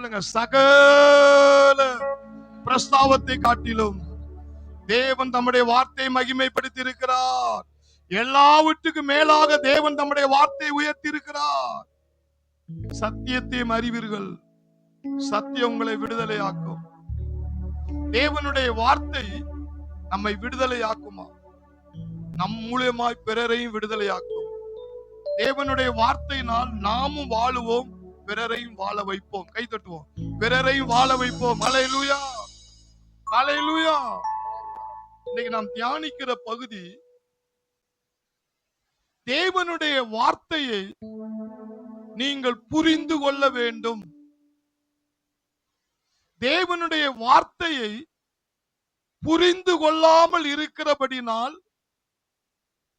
பண்ணுங்க, சகல பிரஸ்தாவத்தை காட்டிலும் தேவன் தம்முடைய வார்த்தையை மகிமைப்படுத்தி இருக்கிறார். எல்லாவற்றுக்கும் மேலாக தேவன் தம்முடைய வார்த்தையை உயர்த்தி இருக்கிறார். சத்தியத்தையும் அறிவீர்கள், சத்தியம் உங்களை விடுதலையாக்கும். தேவனுடைய வார்த்தை நம்மை விடுதலையாக்குமா? நம் மூலியமாய் பிறரையும் விடுதலையாக்கும். தேவனுடைய வார்த்தையினால் நாமும் வாழுவோம், பிறரையும் வாழ வைப்போம். கை தட்டுவோம், பிறரையும் வாழ வைப்போம். ஹல்லேலூயா, ஹல்லேலூயா. இன்னைக்கு நாம் தியானிக்கிற பகுதி, தேவனுடைய வார்த்தையை நீங்கள் புரிந்து கொள்ள வேண்டும். தேவனுடைய வார்த்தையை புரிந்து கொள்ளாமல் இருக்கிறபடினால்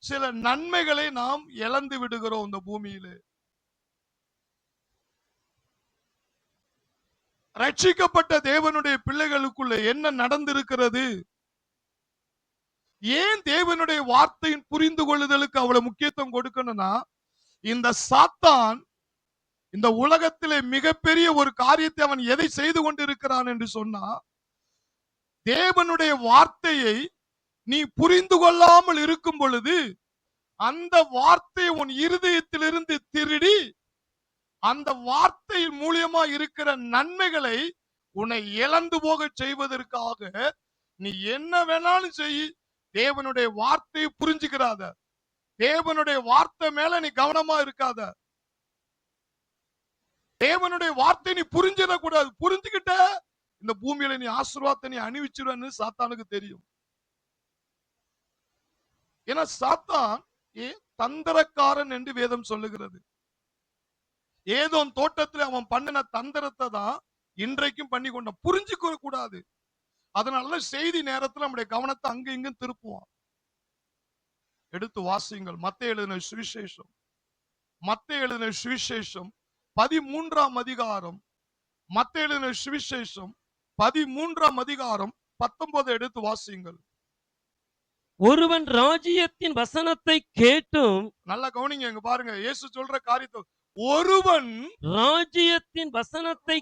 சில நன்மைகளை நாம் இழந்து விடுகிறோம். இந்த பூமியிலே ரட்சிக்கப்பட்ட தேவனுடைய பிள்ளைகளுக்குள்ள என்ன நடந்திருக்கிறது? ஏன் தேவனுடைய வார்த்தையின் புரிந்து கொள்ளுதலுக்கு அவ்வளவு முக்கியத்துவம் கொடுக்கணும்னா, இந்த சாத்தான் இந்த உலகத்திலே மிகப்பெரிய ஒரு காரியத்தை அவன் எதை செய்து கொண்டிருக்கிறான் என்று சொன்னா, தேவனுடைய வார்த்தையை நீ புரிந்து கொள்ளாமல் இருக்கும் பொழுது அந்த வார்த்தை உன் இருதயத்திலிருந்து திருடி அந்த வார்த்தை மூலியமா இருக்கிற நன்மைகளை உன்னை இழந்து போக செய்வதற்காக நீ என்ன வேணாலும் செய், தேவனுடைய வார்த்தையை புரிஞ்சுக்கிறாத, தேவனுடைய வார்த்தை மேல நீ கவனமா இருக்காத. தேவனுடைய வார்த்தை நீ புரிஞ்சிடக்கூடாது. புரிஞ்சுக்கிட்ட இந்த பூமியில நீ ஆசீர்வாதத்தை நீ அணிவிச்சிருவன்னு சாத்தானுக்கு தெரியும். ஏன்னா சாத்தான் தந்திரக்காரன் என்று வேதம் சொல்லுகிறது. ஏதோ தோட்டத்தில் அவன் பண்ணின தந்திரத்தை தான் இன்றைக்கும் பண்ணி கொண்ட. புரிஞ்சுக்க கூடாது. அதனால செய்தி நேரத்தில் நம்முடைய கவனத்தை அங்க இங்கும் திருப்புவான். எடுத்து வாசியுங்கள், மத்தேயு எழுதின சுவிசேஷம், மத்தேயு எழுதின சுவிசேஷம் 13ஆம் அதிகாரம், மத்தேயு எழுதின சுவிசேஷம் 13ஆம் அதிகாரம் 19 எடுத்து வாசியுங்கள். ஒருவன் ராஜ்யத்தின் வசனத்தை கேட்டும், நல்லா கவனிங்க, இங்க பாருங்க, இயேசு சொல்ற காரியத்தை. ஒருவன் ராஜ்யத்தின் வசனத்தை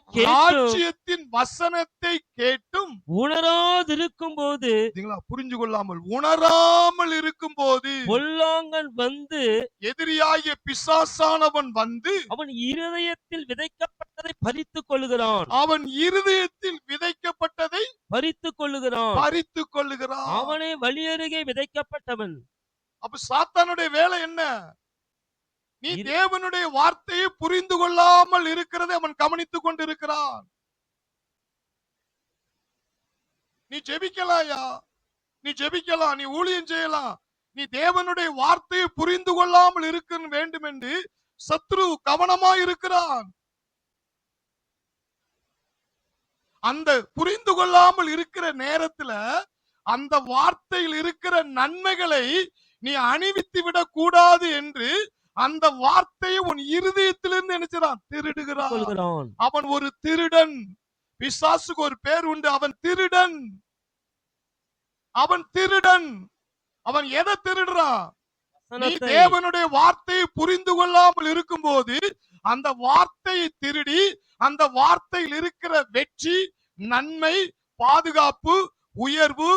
கேட்டும் உணராதிருக்கும் போது, புரிஞ்சு கொள்ளாமல் உணராமல் இருக்கும் போது பொல்லாங்கன் வந்து, எதிரியாகிய பிசாசானவன் வந்து அவன் இருதயத்தில் விதைக்கப்பட்டதை பறித்துக் கொள்ளுகிறான். அவன் இருதயத்தில் விதைக்கப்பட்டதை பறித்துக் கொள்ளுகிறான். அவனே வழியருகே விதைக்கப்பட்டவன். அப்ப சாத்தானுடைய வேலை என்ன? நீ தேவனுடைய வார்த்தையை புரிந்து கொள்ளாமல் இருக்கிறதை அவன் கவனித்துக் கொண்டிருக்கிறான். நீ ஜெபிக்கலாயா, நீ ஜெபிக்கலாம், நீ ஊழியம் செய்யலாம். நீ தேவனுடைய வார்த்தையை புரிந்து கொள்ளாமல் இருக்க வேண்டும் என்று சத்ரு கவனமா இருக்கிறான். அந்த புரிந்து கொள்ளாமல் இருக்கிற நேரத்துல அந்த வார்த்தையில் இருக்கிற நன்மைகளை நீ அணிவித்து விடக் கூடாது என்று அந்த வார்த்தையை உன் இருதயத்திலிருந்து நினைச்சான் திருடுகிறான். அவன் ஒரு திருடன். பிசாசுக்கு ஒரு பேர் உண்டு, அவன் திருடன். அவன் திருடன். அவன் எதை திருடுறான்? நீ தேவனுடைய வார்த்தையை புரிந்து கொள்ளாமல் இருக்கும் போது அந்த வார்த்தையை திருடி அந்த வார்த்தையில் இருக்கிற வெற்றி, நன்மை, பாதுகாப்பு, உயர்வு,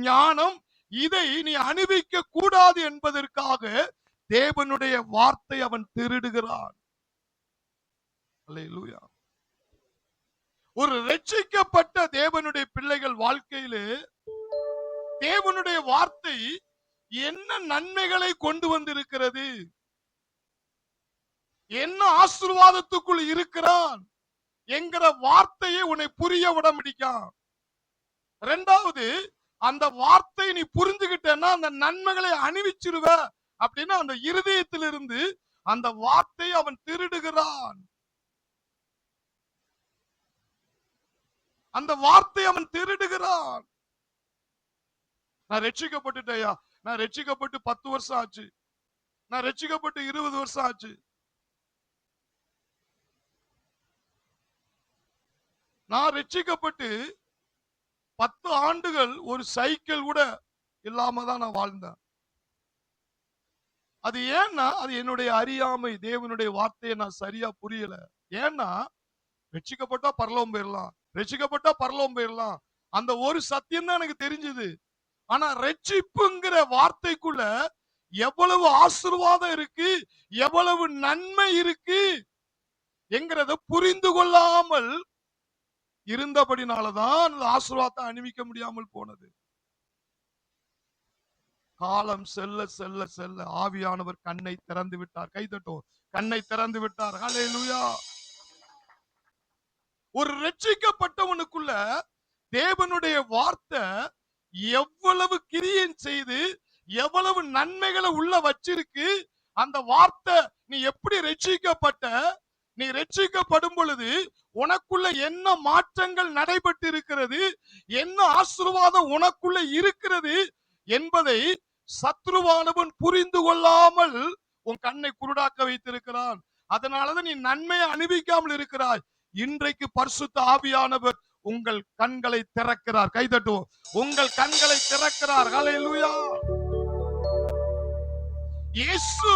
ஞானம், இதை நீ அனுபவிக்க கூடாது என்பதற்காக தேவனுடைய வார்த்தை அவன் திருடுகிறான். அல்லேலூயா. ஒரு ரட்சிக்கப்பட்ட தேவனுடைய பிள்ளைகள் வாழ்க்கையிலே தேவனுடைய வார்த்தை என்ன நன்மைகளை கொண்டு வந்திருக்கிறது, என்ன ஆசீர்வாதத்துக்குள் இருக்கிறான் என்கிற வார்த்தையை உன்னை புரிய விட முடியும். இரண்டாவது, அந்த வார்த்தை நீ புரிஞ்சுக்கிட்டேன்னா அந்த நன்மைகளை அணிவிச்சிருவ அப்படின்னா அந்த இருதயத்திலிருந்து அந்த வார்த்தை அவன் திருடுகிறான். அந்த வார்த்தை அவன் திருடுகிறான். நான் ரட்சிக்கப்பட்டுட்டேயா, நான் ரட்சிக்கப்பட்டு 10 வருஷம் ஆச்சு, நான் ரட்சிக்கப்பட்டு 20 வருஷம் ஆச்சு, நான் ரட்சிக்கப்பட்டு 10 ஆண்டுகள் ஒரு சைக்கிள் கூட இல்லாம தான் நான் வாழ்ந்தேன். அது ஏன்னா அது என்னுடைய அறியாமை, தேவனுடைய வார்த்தையை நான் சரியா புரியல. ஏன்னா ரட்சிக்கப்பட்டா பரலோகம் போயிடலாம், ரட்சிக்கப்பட்டா பரலோகம் போயிடலாம். அந்த ஒரு சத்தியம் தான் எனக்கு தெரிஞ்சது. ஆனா ரட்சிப்புங்கிற வார்த்தைக்குள்ள எவ்வளவு ஆசீர்வாதம் இருக்கு, எவ்வளவு நன்மை இருக்கு என்கிறத புரிந்து கொள்ளாமல் இருந்தபடினாலதான் அந்த ஆசீர்வாதத்தை அனுபவிக்க முடியாமல் போனது. காலம் செல்ல செல்ல செல்ல ஆவியானவர் கண்ணை திறந்து விட்டார். கைதட்டும். கண்ணை திறந்து விட்டார். ஹல்லேலூயா. ஒரு ரட்சிக்கப்பட்டவனுக்குள்ள தேவனுடைய வார்த்தை எவ்வளவு கிரியம் செய்து எவ்வளவு நன்மைகளை உள்ள வச்சிருக்கு. அந்த வார்த்தை நீ எப்படி ரட்சிக்கப்பட்ட, நீ ரட்சிக்கப்படும் பொழுது உனக்குள்ள என்ன மாற்றங்கள் நடைபெற்று இருக்கிறது, என்ன ஆசீர்வாதம் உனக்குள்ள இருக்கிறது என்பதை சத்ருவானவன் புரிந்து கொள்ளாமல் உன் கண்ணை குருடாக்க வைத்திருக்கிறான். அதனாலதான் நீ நன்மையை அனுபவிக்காமல் இருக்கிறாய். இன்றைக்கு பரிசுத்த ஆவியானவர் உங்கள் கண்களை திறக்கிறார். கைதட்டுவோம். உங்கள் கண்களை திறக்கிறார். ஹல்லேலூயா. இயேசு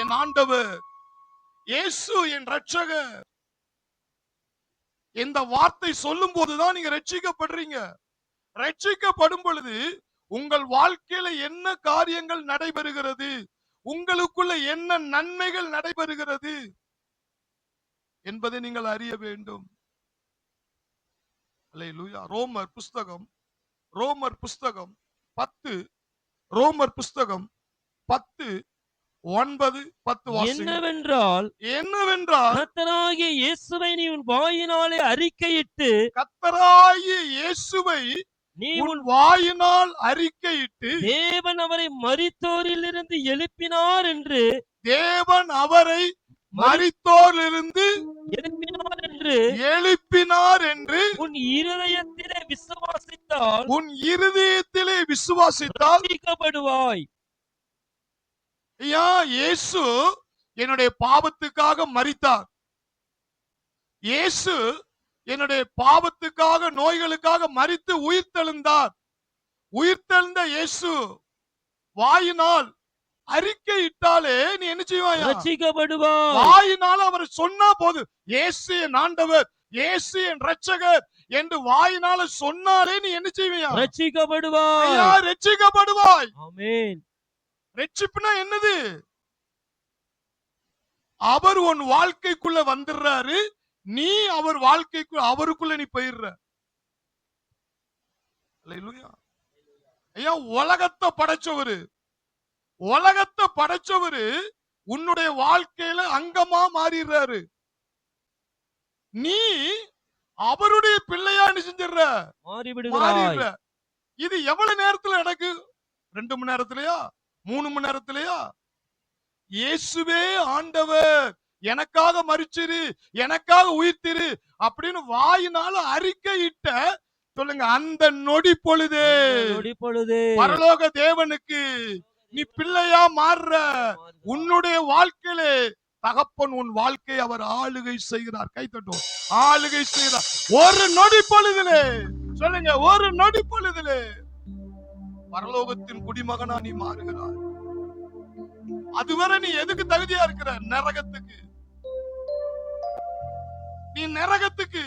என் ஆண்டவர், இயேசு என் இரட்சகர். இந்த வார்த்தை சொல்லும் போதுதான் நீங்க ரட்சிக்கப்படுறீங்க. ரட்சிக்கப்படும் பொழுது உங்கள் வாழ்க்கையில என்ன காரியங்கள் நடைபெறுகிறது, உங்களுக்குள்ள என்ன நன்மைகள் நடைபெறுகிறது என்பதை நீங்கள் அறிய வேண்டும். அல்லேலூயா. ரோமர் புஸ்தகம் 10, ரோமர் புஸ்தகம் 10:9-10 என்னவென்றால் கர்த்தராகிய இயேசுவை நீ உன் வாயினாலே அறிக்கையிட்டு, கர்த்தராகிய இயேசுவை நீ உன் வாயினால் அறிக்கையிட்டு, தேவன் அவரை மரித்தோரிலிருந்து எழுப்பினார் என்று, தேவன் அவரை மரித்தோரிலிருந்து எழுப்பினார் என்று உன் இருதயத்திலே விசுவாசித்தால், ரட்சிக்கப்படுவாய். ஐயா, இயேசு என்னுடைய பாவத்துக்காக மரித்தார். இயேசு என்னுடைய பாவத்துக்காக, நோய்களுக்காக மரித்து உயிர்த்தெழுந்தார். உயிர்த்தெழுந்த இயேசு வாயினால் அறிக்கை இட்டாலே நீ என்ன செய்வாயா? ரட்சிக்கப்படுவாய். வாயினால அவர் சொன்னா போதும், இயேசு என் ஆண்டவர், இயேசு என் இரட்சகர் என்று வாயினால சொன்னாலே நீ என்ன செய்வியா? ரட்சிக்கப்படுவாய். ரட்சிக்கப்படுவாய். ஆமென். ரட்சிப்புனா என்னது? அவர் உன் வாழ்க்கைக்குள்ள வந்துடுறாரு, நீ அவர் வாழ்க்கைக்குள்ள, அவருக்குள்ள நீ போயிடுற. அல்லேலூயா. ஐயா, உலகத்தை படைச்சவரு, உலகத்தை படைச்சவரு உன்னுடைய வாழ்க்கையில அங்கமா மாறிடுறாரு. நீ அவருடைய பிள்ளையா செஞ்சிடற, மாறிடுற. இது எவ்வளவு நேரத்துல எனக்கு? 2 மணி நேரத்திலயா? 3 மணி நேரத்திலயா? இயேசுவே ஆண்டவர், எனக்காக மரிச்சிரு, எனக்காக உயிர்த்திரு அப்படின்னு வாயினால அறிக்கையிட்ட சொல்லுங்க, அந்த நொடி பொழுது பரலோக தேவனுக்கு நீ பிள்ளையா மாறுற. உன்னுடைய வாழ்க்கையில தகப்பன் உன் வாழ்க்கை அவர் ஆளுகை செய்கிறார். கைத்தட்டும். ஆளுகை செய்கிறார். ஒரு நொடி பொழுதிலே சொல்லுங்க, ஒரு நொடி பொழுதிலே பரலோகத்தின் குடிமகனா நீ மாறுகிறாய். அதுவரை நீ எதுக்கு தகுதியா இருக்கிற? நரகத்துக்கு. நீ நரகத்துக்கு.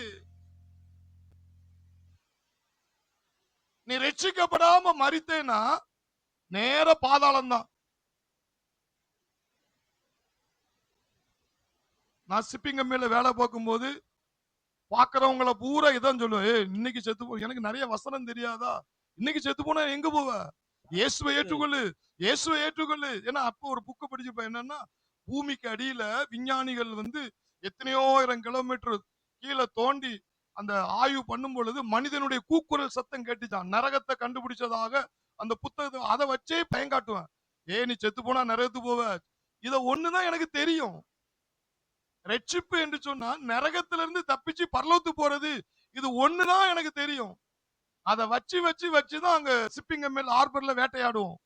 நீ ரட்சிக்கப்படாம மரித்தேனா நேர பாதாளம் தான். நான் ஷிப்பிங் கம்பெனில வேலை பார்க்கும் போது பாக்குறவங்கள பூரா இதான் சொல்லுவேன், இன்னைக்கு செத்து போ. எனக்கு நிறைய வசனம் தெரியாதா? இன்னைக்கு செத்து போனா எங்க போவ? இயேசுவை ஏற்றுக்கொள்ளு, இயேசுவை ஏற்றுக்கொள்ளு. ஏன்னா அப்ப ஒரு புக்கு படிச்சுப்ப என்னன்னா, பூமிக்கு அடியில விஞ்ஞானிகள் எத்தனையோ 1000 கிலோமீட்டர் கீழே தோண்டி அந்த ஆய்வு பண்ணும் பொழுது மனிதனுடைய கூக்குரல் சத்தம் கேட்டுச்சான். நரகத்தை கண்டுபிடிச்சதாக அந்த புத்தகத்தை அதை வச்சே பயங்காட்டுவேன். நீ செத்து போனா நரகத்துக்கு போவ. இத ஒண்ணுதான் எனக்கு தெரியும். ரட்சிப்பு என்று சொன்னா நரகத்திலிருந்து தப்பிச்சு பரலோகத்துக்கு போறது, இது ஒண்ணுதான் எனக்கு தெரியும். அதை வச்சுதான் அங்க ஷிப்பிங் கம்பெனி ஹார்பர்ல வேட்டையாடுவோம்.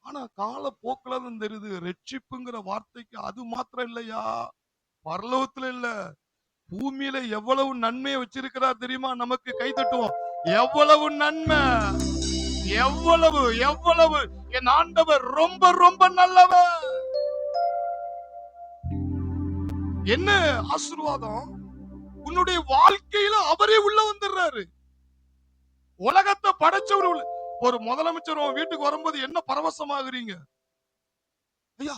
ஆனா கால போக்குல தான் தெரியுது, ரட்சிப்புங்கிற வார்த்தைக்கு அது மாத்திரம் இல்லையா, பரலோகத்துல இல்ல, பூமியில எவ்வளவு நன்மையை வச்சிருக்கிறார் தெரியுமா? நமக்கு கை தட்டுவோம். எவ்வளவு நன்மை, எவ்வளவு எவ்வளவு என் ஆண்டவர் ரொம்ப ரொம்ப நல்லவர். என்ன ஆசீர்வாதம்? உன்னுடைய வாழ்க்கையில அவரே உள்ள வந்துடுறாரு. உலகத்தை படைச்சவர் உள்ள. ஒரு முதலமைச்சர் உன் வீட்டுக்கு வரும்போது என்ன பரவசமாகறீங்க? ஐயா,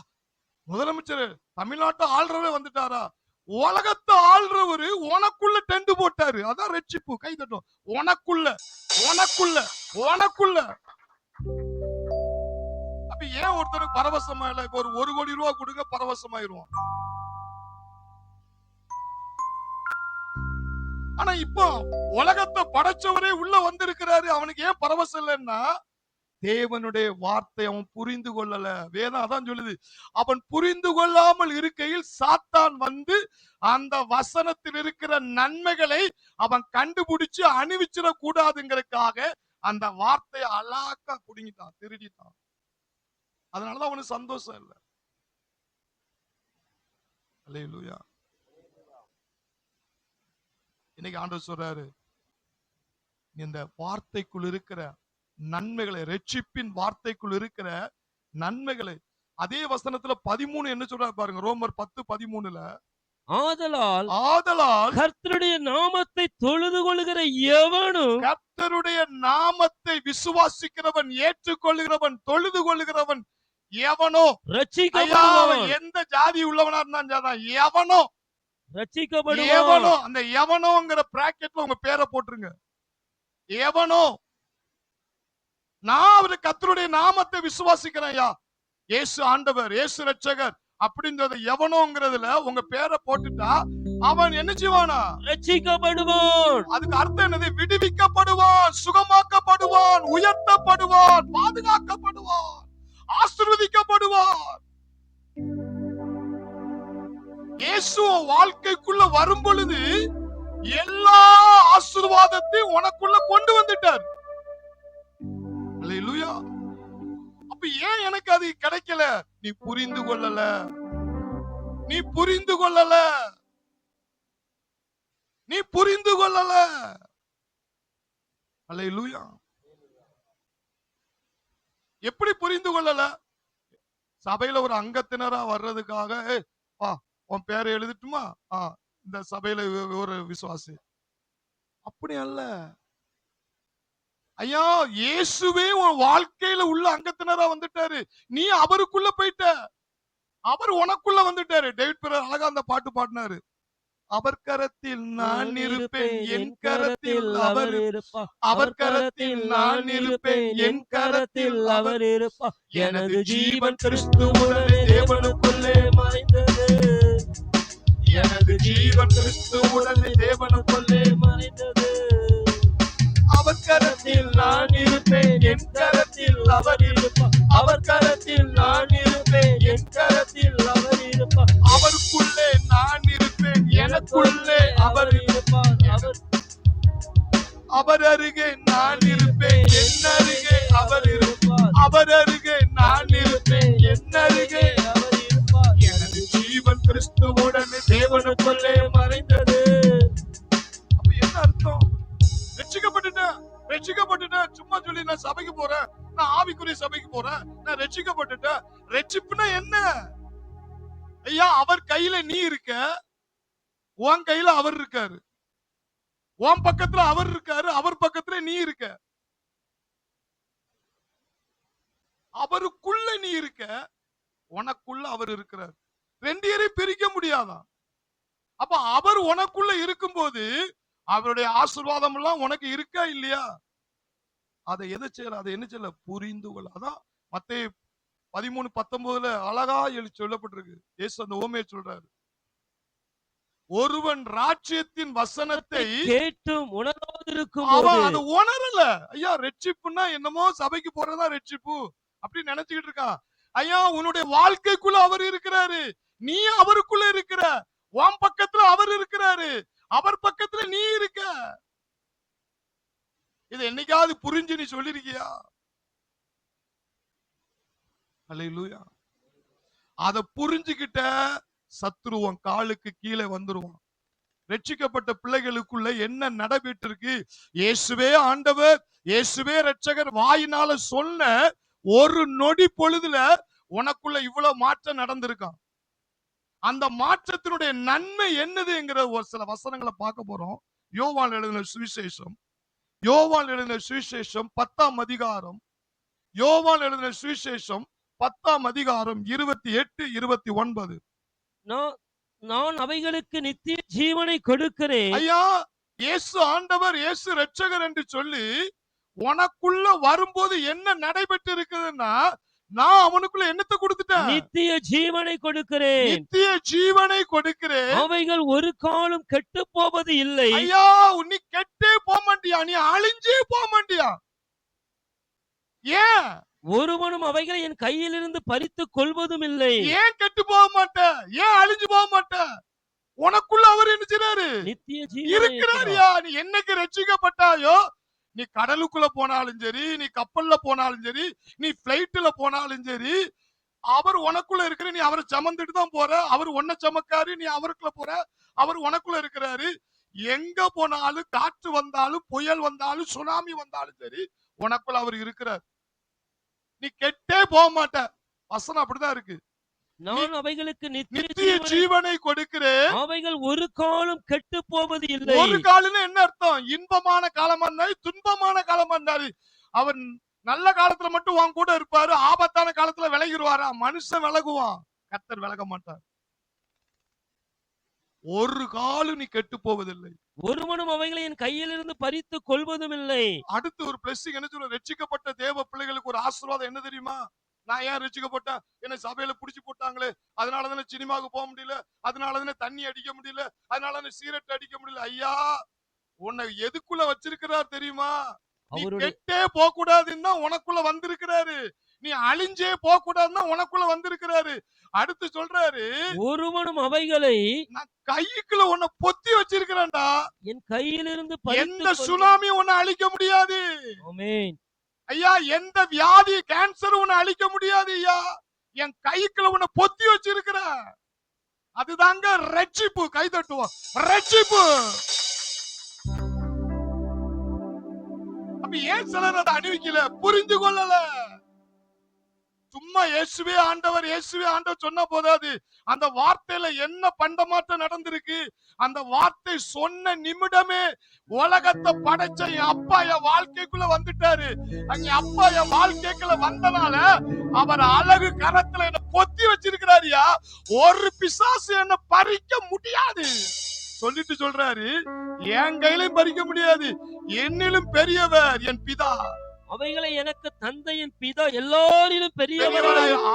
முதலமைச்சர் தமிழ்நாட்டை ஆள்றவே வந்துட்டாரா? உலகத்தை ஆள்றவரு உனக்குள்ள டென்ட் போட்டாரு. அதான் ரட்சிப்பு. கை தட்டும். உனக்குள்ள உனக்குள்ள உனக்குள்ள. அப்ப ஏன் ஒருத்தருக்கு பரவசமா இல்ல? இப்ப ஒரு 1 கோடி ரூபாய் கொடுங்க, பரவசமாயிருவோம். ஆனா இப்போ உலகத்தை படைச்சவரே உள்ள வந்திருக்கிறாரு. அவனுக்கு ஏன் பரவசம் இல்லைன்னா, தேவனுடைய வார்த்தை அவன் புரிந்து கொள்ளல. வேதம் அதான் சொல்லுது. அவன் புரிந்து கொள்ளாமல் இருக்கையில் சாத்தான் வந்து அந்த வசனத்தில் இருக்கிற நன்மைகளை அவன் கண்டுபிடிச்சு அணிவிச்சிட கூடாதுங்கிறதுக்காக அந்த வார்த்தையை அலாக்கா புடுங்கிட்டான், திருடிட்டான். அதனாலதான் அவனுக்கு சந்தோஷம் இல்லை. அல்லேலூயா. இன்னைக்கு ஆண்டவர் சொல்றாரு, இந்த வார்த்தைக்குள் இருக்கிற நன்மைகளை, ரட்சிப்பின் வார்த்தைக்குள் இருக்கிற நன்மைகளை, அதே வசனத்துல 13 என்ன சொல்றாரு பாருங்க. ரோமர் 10:13. ஆதலால் கர்த்தருடைய நாமத்தை தொழுது கொள்ளுகிற எவனும், கர்த்தருடைய நாமத்தை விசுவாசிக்கிறவன், ஏற்றுக்கொள்கிறவன், தொழுது கொள்கிறவன் எவனோ ரட்சிக்கப்படுவான். எந்த ஜாதி உள்ளவனா இருந்தா எவனோ ரட்சிக்கப்படுவான். எவனோ, அந்த எவனோங்கிற பிராக்கெட்ல உங்க பேரை போட்டுருங்க. எவனோ, நான் அவரு கர்த்தருடைய நாமத்தை விசுவாசிக்கிறேன், ஐயா, இயேசு ஆண்டவர், இயேசு ரட்சகர் அப்படிங்கறத எவனோங்கிறதுல உங்க பேரை போட்டுட்டா அவன் என்ன செய்வானா? ரட்சிக்கப்படுவான். அதுக்கு அர்த்தம் என்னது? விடுவிக்கப்படுவான், சுகமாக்கப்படுவான், உயர்த்தப்படுவான், பாதுகாக்கப்படுவான், ஆசீர்வதிக்கப்படுவான். இயேசு வாழ்க்கைக்குள்ள வரும் பொழுது எல்லா ஆசீர்வாதத்தையும் உனக்குள்ள கொண்டு வந்துட்டார். அல்லேலூயா. அப்ப ஏன் எனக்கு அது கிடைக்கல? நீ புரிந்து கொள்ளல. நீ புரிந்து கொள்ளல. நீ புரிந்து கொள்ளல. அல்லேலூயா. எப்படி புரிந்து கொள்ளல? சபையில ஒரு அங்கத்தினரா வர்றதுக்காக, உன் பேரை எழுதிட்டுமா, இந்த சபையில ஒரு விசுவாசி. அப்படி அல்ல ஐயா. இயேசுவே உன் வாழ்க்கையில உள்ள அங்கத்தினரா வந்துட்டாரு. நீ அவருக்குள்ள போயிட்ட. அவர் உனக்குள்ள வந்துட்டாரு. டேவிட் பிரதர் அழகா அந்த பாட்டு பாடினாரு. அவர் கரத்தில் நான் இருப்பேன், என் கரத்தில் அவர் இருப்பார். அவர் கரத்தில் நான் இருப்பேன், என் கரத்தில் அவர் இருப்பார். எனது ஜீவன் கிறிஸ்துவுடனே தேவனுக்குள்ளே மறைந்தது. எனது ஜீவன் கிறிஸ்துவுடனே தேவனுக்குள்ளே மறைந்தது. அவர் கரத்தில் நான் இருப்பேன், என் கரத்தில் அவர் இருப்பார். அவர் கரத்தில் நான் இருப்பேன், என் கரத்தில் அவர் இருப்பார். அவருக்குள்ளே நான் இருப்பேன், எனக்குள்ளே அவர் இருப்பார். அவர் அருகே நான் இருப்பேன், என் அருகே அவர் இருப்பார். அவர் அருகே நான் இருப்பேன், என் அருகே அவர் இருப்பார். எனது ஜீவன் கிறிஸ்துவுடனே தேவனுக்குள்ளே மறைந்தது. அப்ப என்ன அர்த்தம்? ரட்சிக்கப்பட்டுட்டேன், ரட்சிக்கப்பட்டுட்டேன் சும்மா சொல்லி நான் சபைக்கு போறேன், நான் ஆவிக்குரிய சபைக்கு போறேன், நான் ரட்சிக்கப்பட்டுட்டேன். ரட்சிப்புனா என்ன? ஐயா, அவர் கையில நீ இருக்க, உன் கையில அவர் இருக்காரு. உன் பக்கத்துல அவர் இருக்காரு, அவர் பக்கத்துல நீ இருக்க. அவருக்குள்ள நீ இருக்க, உனக்குள்ள அவர் இருக்கிறார். ரெண்டு பேரையும் பிரிக்க முடியாதான். அப்ப அவர் உனக்குள்ள இருக்கும்போது அவருடைய ஆசீர்வாதம் எல்லாம் உனக்கு இருக்கா இல்லையா? அதை எதை செய்யல? அதை என்ன செய்யல? புரிந்து கொள்ள. அதான் மத்தேயு 13:19 அழகா சொல்லப்பட்டிருக்கு. இயேசு அந்த ஓமையை சொல்றாரு. ஒருவன் ராஜ்யத்தின் வசனத்தை கேட்டும் உணராதிருக்கும் அவன் அதை உணரல. ஐயா, ரட்சிப்புன்னா என்னமோ சபைக்கு போறதா ரட்சிப்பு அப்படி நினைச்சுக்கிட்டு இருக்கான். ஐயா, உன்னுடைய வாழ்க்கைக்குள்ள அவர் இருக்கிறாரு, நீ அவருக்குள்ள இருக்கிற. உன் பக்கத்துல அவர் இருக்கிறாரு, அவர் பக்கத்துல நீ இருக்க. இது என்னைக்காவது புரிஞ்சு நீ சொல்லிருக்கியா? அல்லேலூயா. அத புரிஞ்சுக்கிட்ட சத்துருவன் காலுக்கு கீழே வந்துருவான். ரட்சிக்கப்பட்ட பிள்ளைகளுக்குள்ள என்ன நடைபெற்று இருக்கு? இயேசுவே ஆண்டவர், இயேசுவே ரட்சகர் வாயினால சொன்ன ஒரு நொடி பொழுதுல உனக்குள்ள இவ்வளவு மாற்றம் நடந்திருக்கான். அந்த மாற்றத்தினுடைய நன்மை என்னதுங்கிற ஒரு சில வசனங்களை பார்க்க போறோம். யோவான் எழுதின சுவிசேஷம், யோவான் எழுதின சுவிசேஷம் 10ஆம் அதிகாரம், யோவான் எழுதின சுவிசேஷம் 10ஆம் அதிகாரம் 28, 29. நான் நான் அவைகளுக்கு நித்திய ஜீவனை கொடுக்கிறேன். ஐயா, இயேசு ஆண்டவர், இயேசு இரட்சகர் என்று சொல்லி உனக்குள்ள வரும்போது என்ன நடைபெற்று இருக்குதுன்னா, நான் அவனுக்குள்ள என்னத்தை கொடுத்துட்டேன்? நித்திய ஜீவனை கொடுக்கிறேன். நித்திய ஜீவனை கொடுக்கிறேன். அவைகள் ஒரு காலம் கெட்டு போவது இல்லை. ஐயா, நீ கெட்டே போக மாட்டியா, நீ அழிஞ்சே போக மாட்டியா. ஏன்? ஒருவனும் அவைகளை என் கையிலிருந்து பறித்துக் கொள்வதும் இல்லை. ஏன் கெட்டு போக மாட்ட? ஏன் அழிஞ்சு போக மாட்ட? உனக்குள்ள அவர் என்ன செய்றாரு? நித்திய ஜீவனை இருக்கிறாரியா. நீ என்னைக்கு ரட்சிக்கப்பட்டாயோ, நீ கடலுக்குள்ள போனாலும் சரி, நீ கப்பல்ல போனாலும் சரி, நீ பிளைட்ல போனாலும் சரி, அவர் உனக்குள்ள இருக்கிற, நீ அவரை சுமந்துட்டு தான் போற. அவர் உன்னை சுமக்காரு, நீ அவருக்குள்ள போற. அவர் உனக்குள்ள இருக்கிறாரு. எங்க போனாலும், காற்று வந்தாலும், புயல் வந்தாலும், சுனாமி வந்தாலும் சரி, உனக்குள்ள அவர் இருக்கிறார். நீ கெட்டே போக மாட்ட. வசனம் அப்படிதான் இருக்கு. நான் அவைகளுக்கு நித்திய ஜீவனை கொடுக்கிறேன். அவைகள் ஒரு காலம் கெட்டு போவது இல்லை. ஒரு காலம்னு என்ன அர்த்தம்? இன்பமான காலமா இருந்தாலும், துன்பமான காலமா இருந்தாலும், அவர் நல்ல காலத்துல மட்டும் உன் கூட இருப்பாரு, ஆபத்தான காலத்துல விலகிடுவாரா? மனுஷன் விலகுவான், கர்த்தர் விலக மாட்டார். ஒரு காலம் நீ கெட்டு போவதில்லை. ஒருவனும் அவைகளை என் கையிலிருந்து பறித்துக் கொள்வதும் இல்லை. அடுத்து ஒரு பிளஸிங் என்ன சொல்ற? ரட்சிக்கப்பட்ட தேவ பிள்ளைகளுக்கு ஒரு ஆசீர்வாதம் என்ன தெரியுமா? நான் ஏன் ரட்சிக்கப்பட்டேன்? என்ன சபையில புடிச்சு போட்டாங்களே, அதனாலதானே சினிமாவுக்கு போக முடியல, அதனாலதானே தண்ணி அடிக்க முடியல, அதனாலதானே சீரட் அடிக்க முடியல. ஐயா, உன்னை எதுக்குள்ள வச்சிருக்கிறார் தெரியுமா? நீ கெட்டே போக கூடாதுன்னா உனக்குள்ள வந்திருக்கிறாரு. நீ அழிஞ்சே போக கூடாதுன்னா உனக்குள்ள வந்திருக்கிறாரு. அடுத்து சொல்றாரு, ஒருவனும் அவைகளை நான் கைக்குள்ள உன்னை பொத்தி வச்சிருக்கிறேன்டா. என் கையிலிருந்து எந்த சுனாமி உன்னை அழிக்க முடியாது. ஆமென். ஐயா, எந்த வியாதி, கேன்சர் உன்னை அழிக்க முடியாது. ஐயா, என் கைக்குள்ள உன்னை பொத்தி வச்சிருக்கிற. அதுதாங்க ரட்சிப்பு. கை தட்டுவோம். ரட்சிப்பு. அப்ப ஏன் சிலர் அதை அணிவிக்கல? புரிந்து கொள்ளல. சும்மா இயேசுவே ஆண்டவர், இயேசுவே ஆண்டவர் சொன்ன போதாது. அந்த வார்த்தையில என்ன பண்டமாற்றம் நடந்திருக்கு? அந்த வார்த்தை சொன்ன நிமிடமே உலகத்தை படைச்ச என் அப்பா என் வாழ்க்கைக்குள்ள வந்துட்டாரு. அங்க அப்பா என் வாழ்க்கைக்குள்ள வந்தனால அவர் அழகு கரத்துல என்ன பொத்தி வச்சிருக்கிறாரியா. ஒரு பிசாசு என்ன பறிக்க முடியாது சொல்லிட்டு சொல்றாரு. என் கையிலும் பறிக்க முடியாது. என்னிலும் பெரியவர் என் பிதா. அவைகளை எனக்கு தந்தையின் பிதா எல்லாரிலும் பெரியவர்.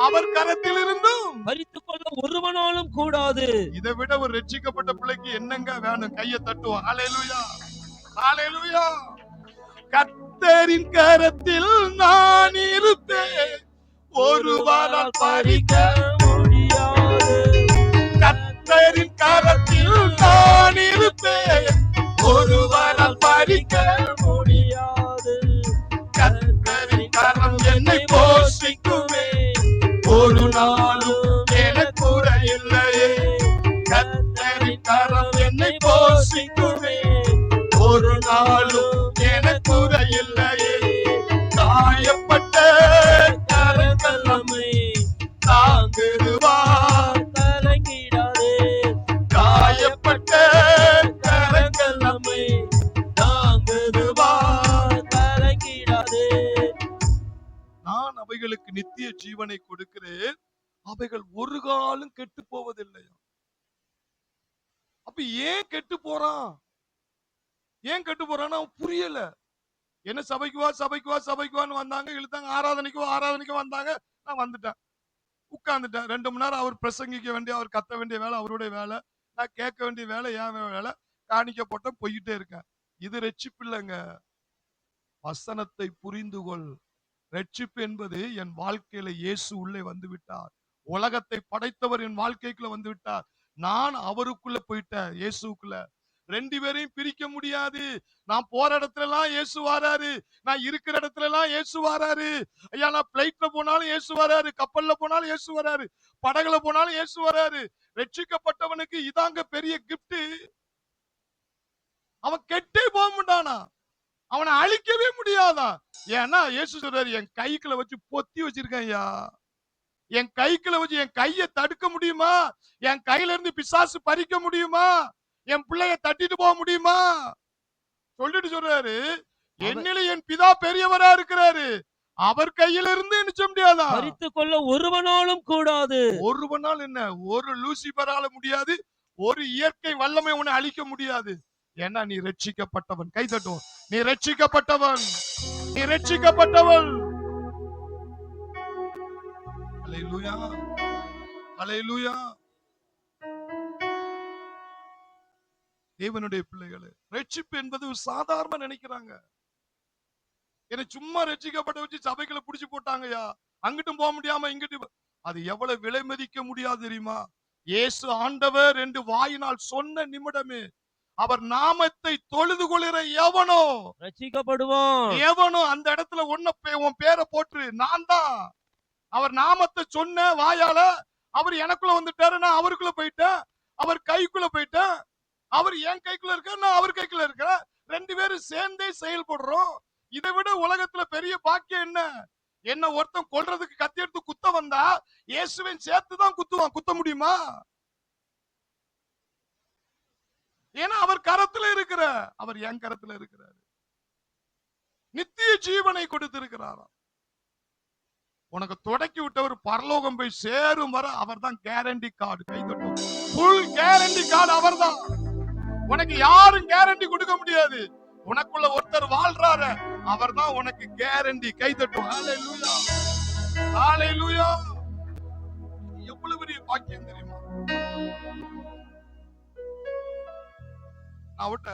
அவர் கரத்தில் இருந்தும் பறித்துக் கொள்ள ஒருவனாலும் கூடாது. இதை விட ஒரு ரட்சிக்கப்பட்ட பிள்ளைக்கு என்னங்க வேணும்? கையை தட்டுவோம். ஹல்லேலூயா, ஹல்லேலூயா. கர்த்தரின் கரத்தில் நான் இருப்பேன், ஒருவரால் பறிக்க முடியாது. கர்த்தரின் கரத்தில் நான் இருப்பேன், ஒருவரால் பறிக்க முடியாது. கர்த்தரின் கரம் என்னை போஷிக்குமே, ஒரு நாளும் எனக்கு குறையில்லையே. கர்த்தரின் கரம் என்னை போஷிக்குமே, ஒரு நாளும் எனக்கு குறையில்லையே. காயப்பட்ட கரங்கள் நம்மை தாங்குவார், கலங்கிடாதே. காயப்பட்ட கரங்கள் நம்மை தாங்குவார், கலங்கிடாதே. நான் அவைகளுக்கு நித்திய ஜீவனை கொடுக்கிறேன், அவைகள் ஒரு காலம் கெட்டு போவதில்லை. அப்ப ஏன் கெட்டு போறான்? ஏன் கெட்டு போறான்னு புரியல. என்ன சபைக்கு வா, சபைக்கு வா, சபைக்கு வான்னு வந்தாங்க, இழுத்தாங்க. ஆராதனைக்கு வா, ஆராதனைக்கு வந்தாங்க. நான் வந்துட்டேன், உட்கார்ந்துட்டேன். 2 மணி நேரம் அவர் பிரசங்கிக்க வேண்டிய, அவர் கத்த வேண்டிய வேலை அவருடைய வேலை, நான் கேட்க வேண்டிய வேலை என் வேலை. காணிக்க போட்டேன், போய்கிட்டே இருக்கேன். இது ரட்சிப்பு இல்லைங்க. வசனத்தை புரிந்து கொள். ரட்சிப்பு என்பது என் வாழ்க்கையில இயேசு உள்ளே வந்து விட்டார். உலகத்தை படைத்தவர் என் வாழ்க்கைக்குள்ள வந்து விட்டார். நான் அவருக்குள்ள போயிட்டேன், இயேசுக்குள்ள. 2 பேரையும் பிரிக்க முடியாது. நான் போற இடத்துல எல்லாம் இயேசு வாராரு, நான் இருக்கிற இடத்துல எல்லாம் இயேசு வாராரு. ஐயா, நான் பிளைட்ல போனாலும் இயேசு வராரு, கப்பல்ல போனாலும் இயேசு வராரு, படகுல போனாலும் இயேசு வராரு. ரட்சிக்கப்பட்டவனுக்கு இதாங்க பெரிய கிஃப்ட். அவன் கெட்டே போக மாட்டானா, அவனை அழிக்கவே முடியாதா. ஏன்னா இயேசு சொல்றாரு, என் கைக்குள்ள வச்சு பொத்தி வச்சிருக்கேன் ஐயா. என் கைக்குள்ள வச்சு என் கையை தடுக்க முடியுமா? என் கையில இருந்து பிசாசு பறிக்க முடியுமா? என் பிள்ளைய தட்டிட்டு போக முடியுமா? சொல்லிட்டு சொல்றாரு, அவர் என்னில என் பிதா பெரியவரா இருக்கிறாரு, அவர் கையில இருந்து நிச்ச முடியாதா? பறித்துக் கொள்ள ஒருவனாலும் கூடாது. ஒருவனால் என்ன, ஒரு லூசிபரால முடியாது, ஒரு இயற்கை வல்லமை உன்னை அழிக்க முடியாது. ஏன்னா நீ ரட்சிக்கப்பட்டவன். கை தட்டுவோம். நீ ரட்சிக்கப்பட்டவன், நீ ரட்சிக்கப்பட்டவன். அல்லேலூயா, அல்லேலூயா. தேவனுடைய பிள்ளைகளே, ரட்சிப்பு என்பது ஒரு சாதாரண நினைக்கிறாங்க. என்னை சும்மா ரட்சிக்கப்பட்ட வச்சு சபைகளை புடிச்சு போட்டாங்கயா, அங்கிட்டும் போக முடியாம இங்கிட்டும். அது எவ்வளவு விலை மதிக்க முடியாது தெரியுமா? இயேசு ஆண்டவர் என்று வாயினால் சொன்ன நிமிடமே அவர் நாமத்தை தொழுது கொள்கிற எவனோ ரட்சிக்கப்படுவான். எவனோ அந்த இடத்துல உன் பேரை போட்டு நான் தான் அவர் நாமத்தை சொன்ன வாயால அவர் எனக்குள்ள வந்துட்டாரு, நான் அவருக்குள்ள போயிட்டேன், அவர் கைக்குள்ள போயிட்டேன், அவர் என் கைக்குள்ள இருக்க, நான் அவர் கைக்குள்ள இருக்கிறேன், ரெண்டு பேரும் சேர்ந்தே செயல்படுறோம். இதை விட உலகத்துல பெரிய பாக்கியம் என்ன? என்ன ஒருத்தன் கொல்றதுக்கு கத்தி எடுத்து குத்த வந்தா இயேசுவின் சேர்த்துதான் குத்துவான். குத்த முடியுமா? ஏன்னா அவர் கரத்துல இருக்கிற, அவர் என் கரத்துல இருக்கிறார். நித்திய ஜீவனை கொடுத்திருக்கிறாராம். உனக்கு தொடக்கி விட்டவர் பரலோகம் போய் சேரும் வர அவர் தான் கேரண்டி கார்டு. கை தட்டும். ஃபுல் கேரண்டி கார்டு அவர் தான். உனக்கு யாரும் கேரண்டி கொடுக்க முடியாது. உனக்குள்ள ஒருத்தர் வாழ்றாரு, அவர் தான் உனக்கு கேரண்டி. கை தட்டும். ஹalleluya, ஹalleluya. எவ்வளவு பெரிய பாக்கியம் தெரியுமா? அவட்ட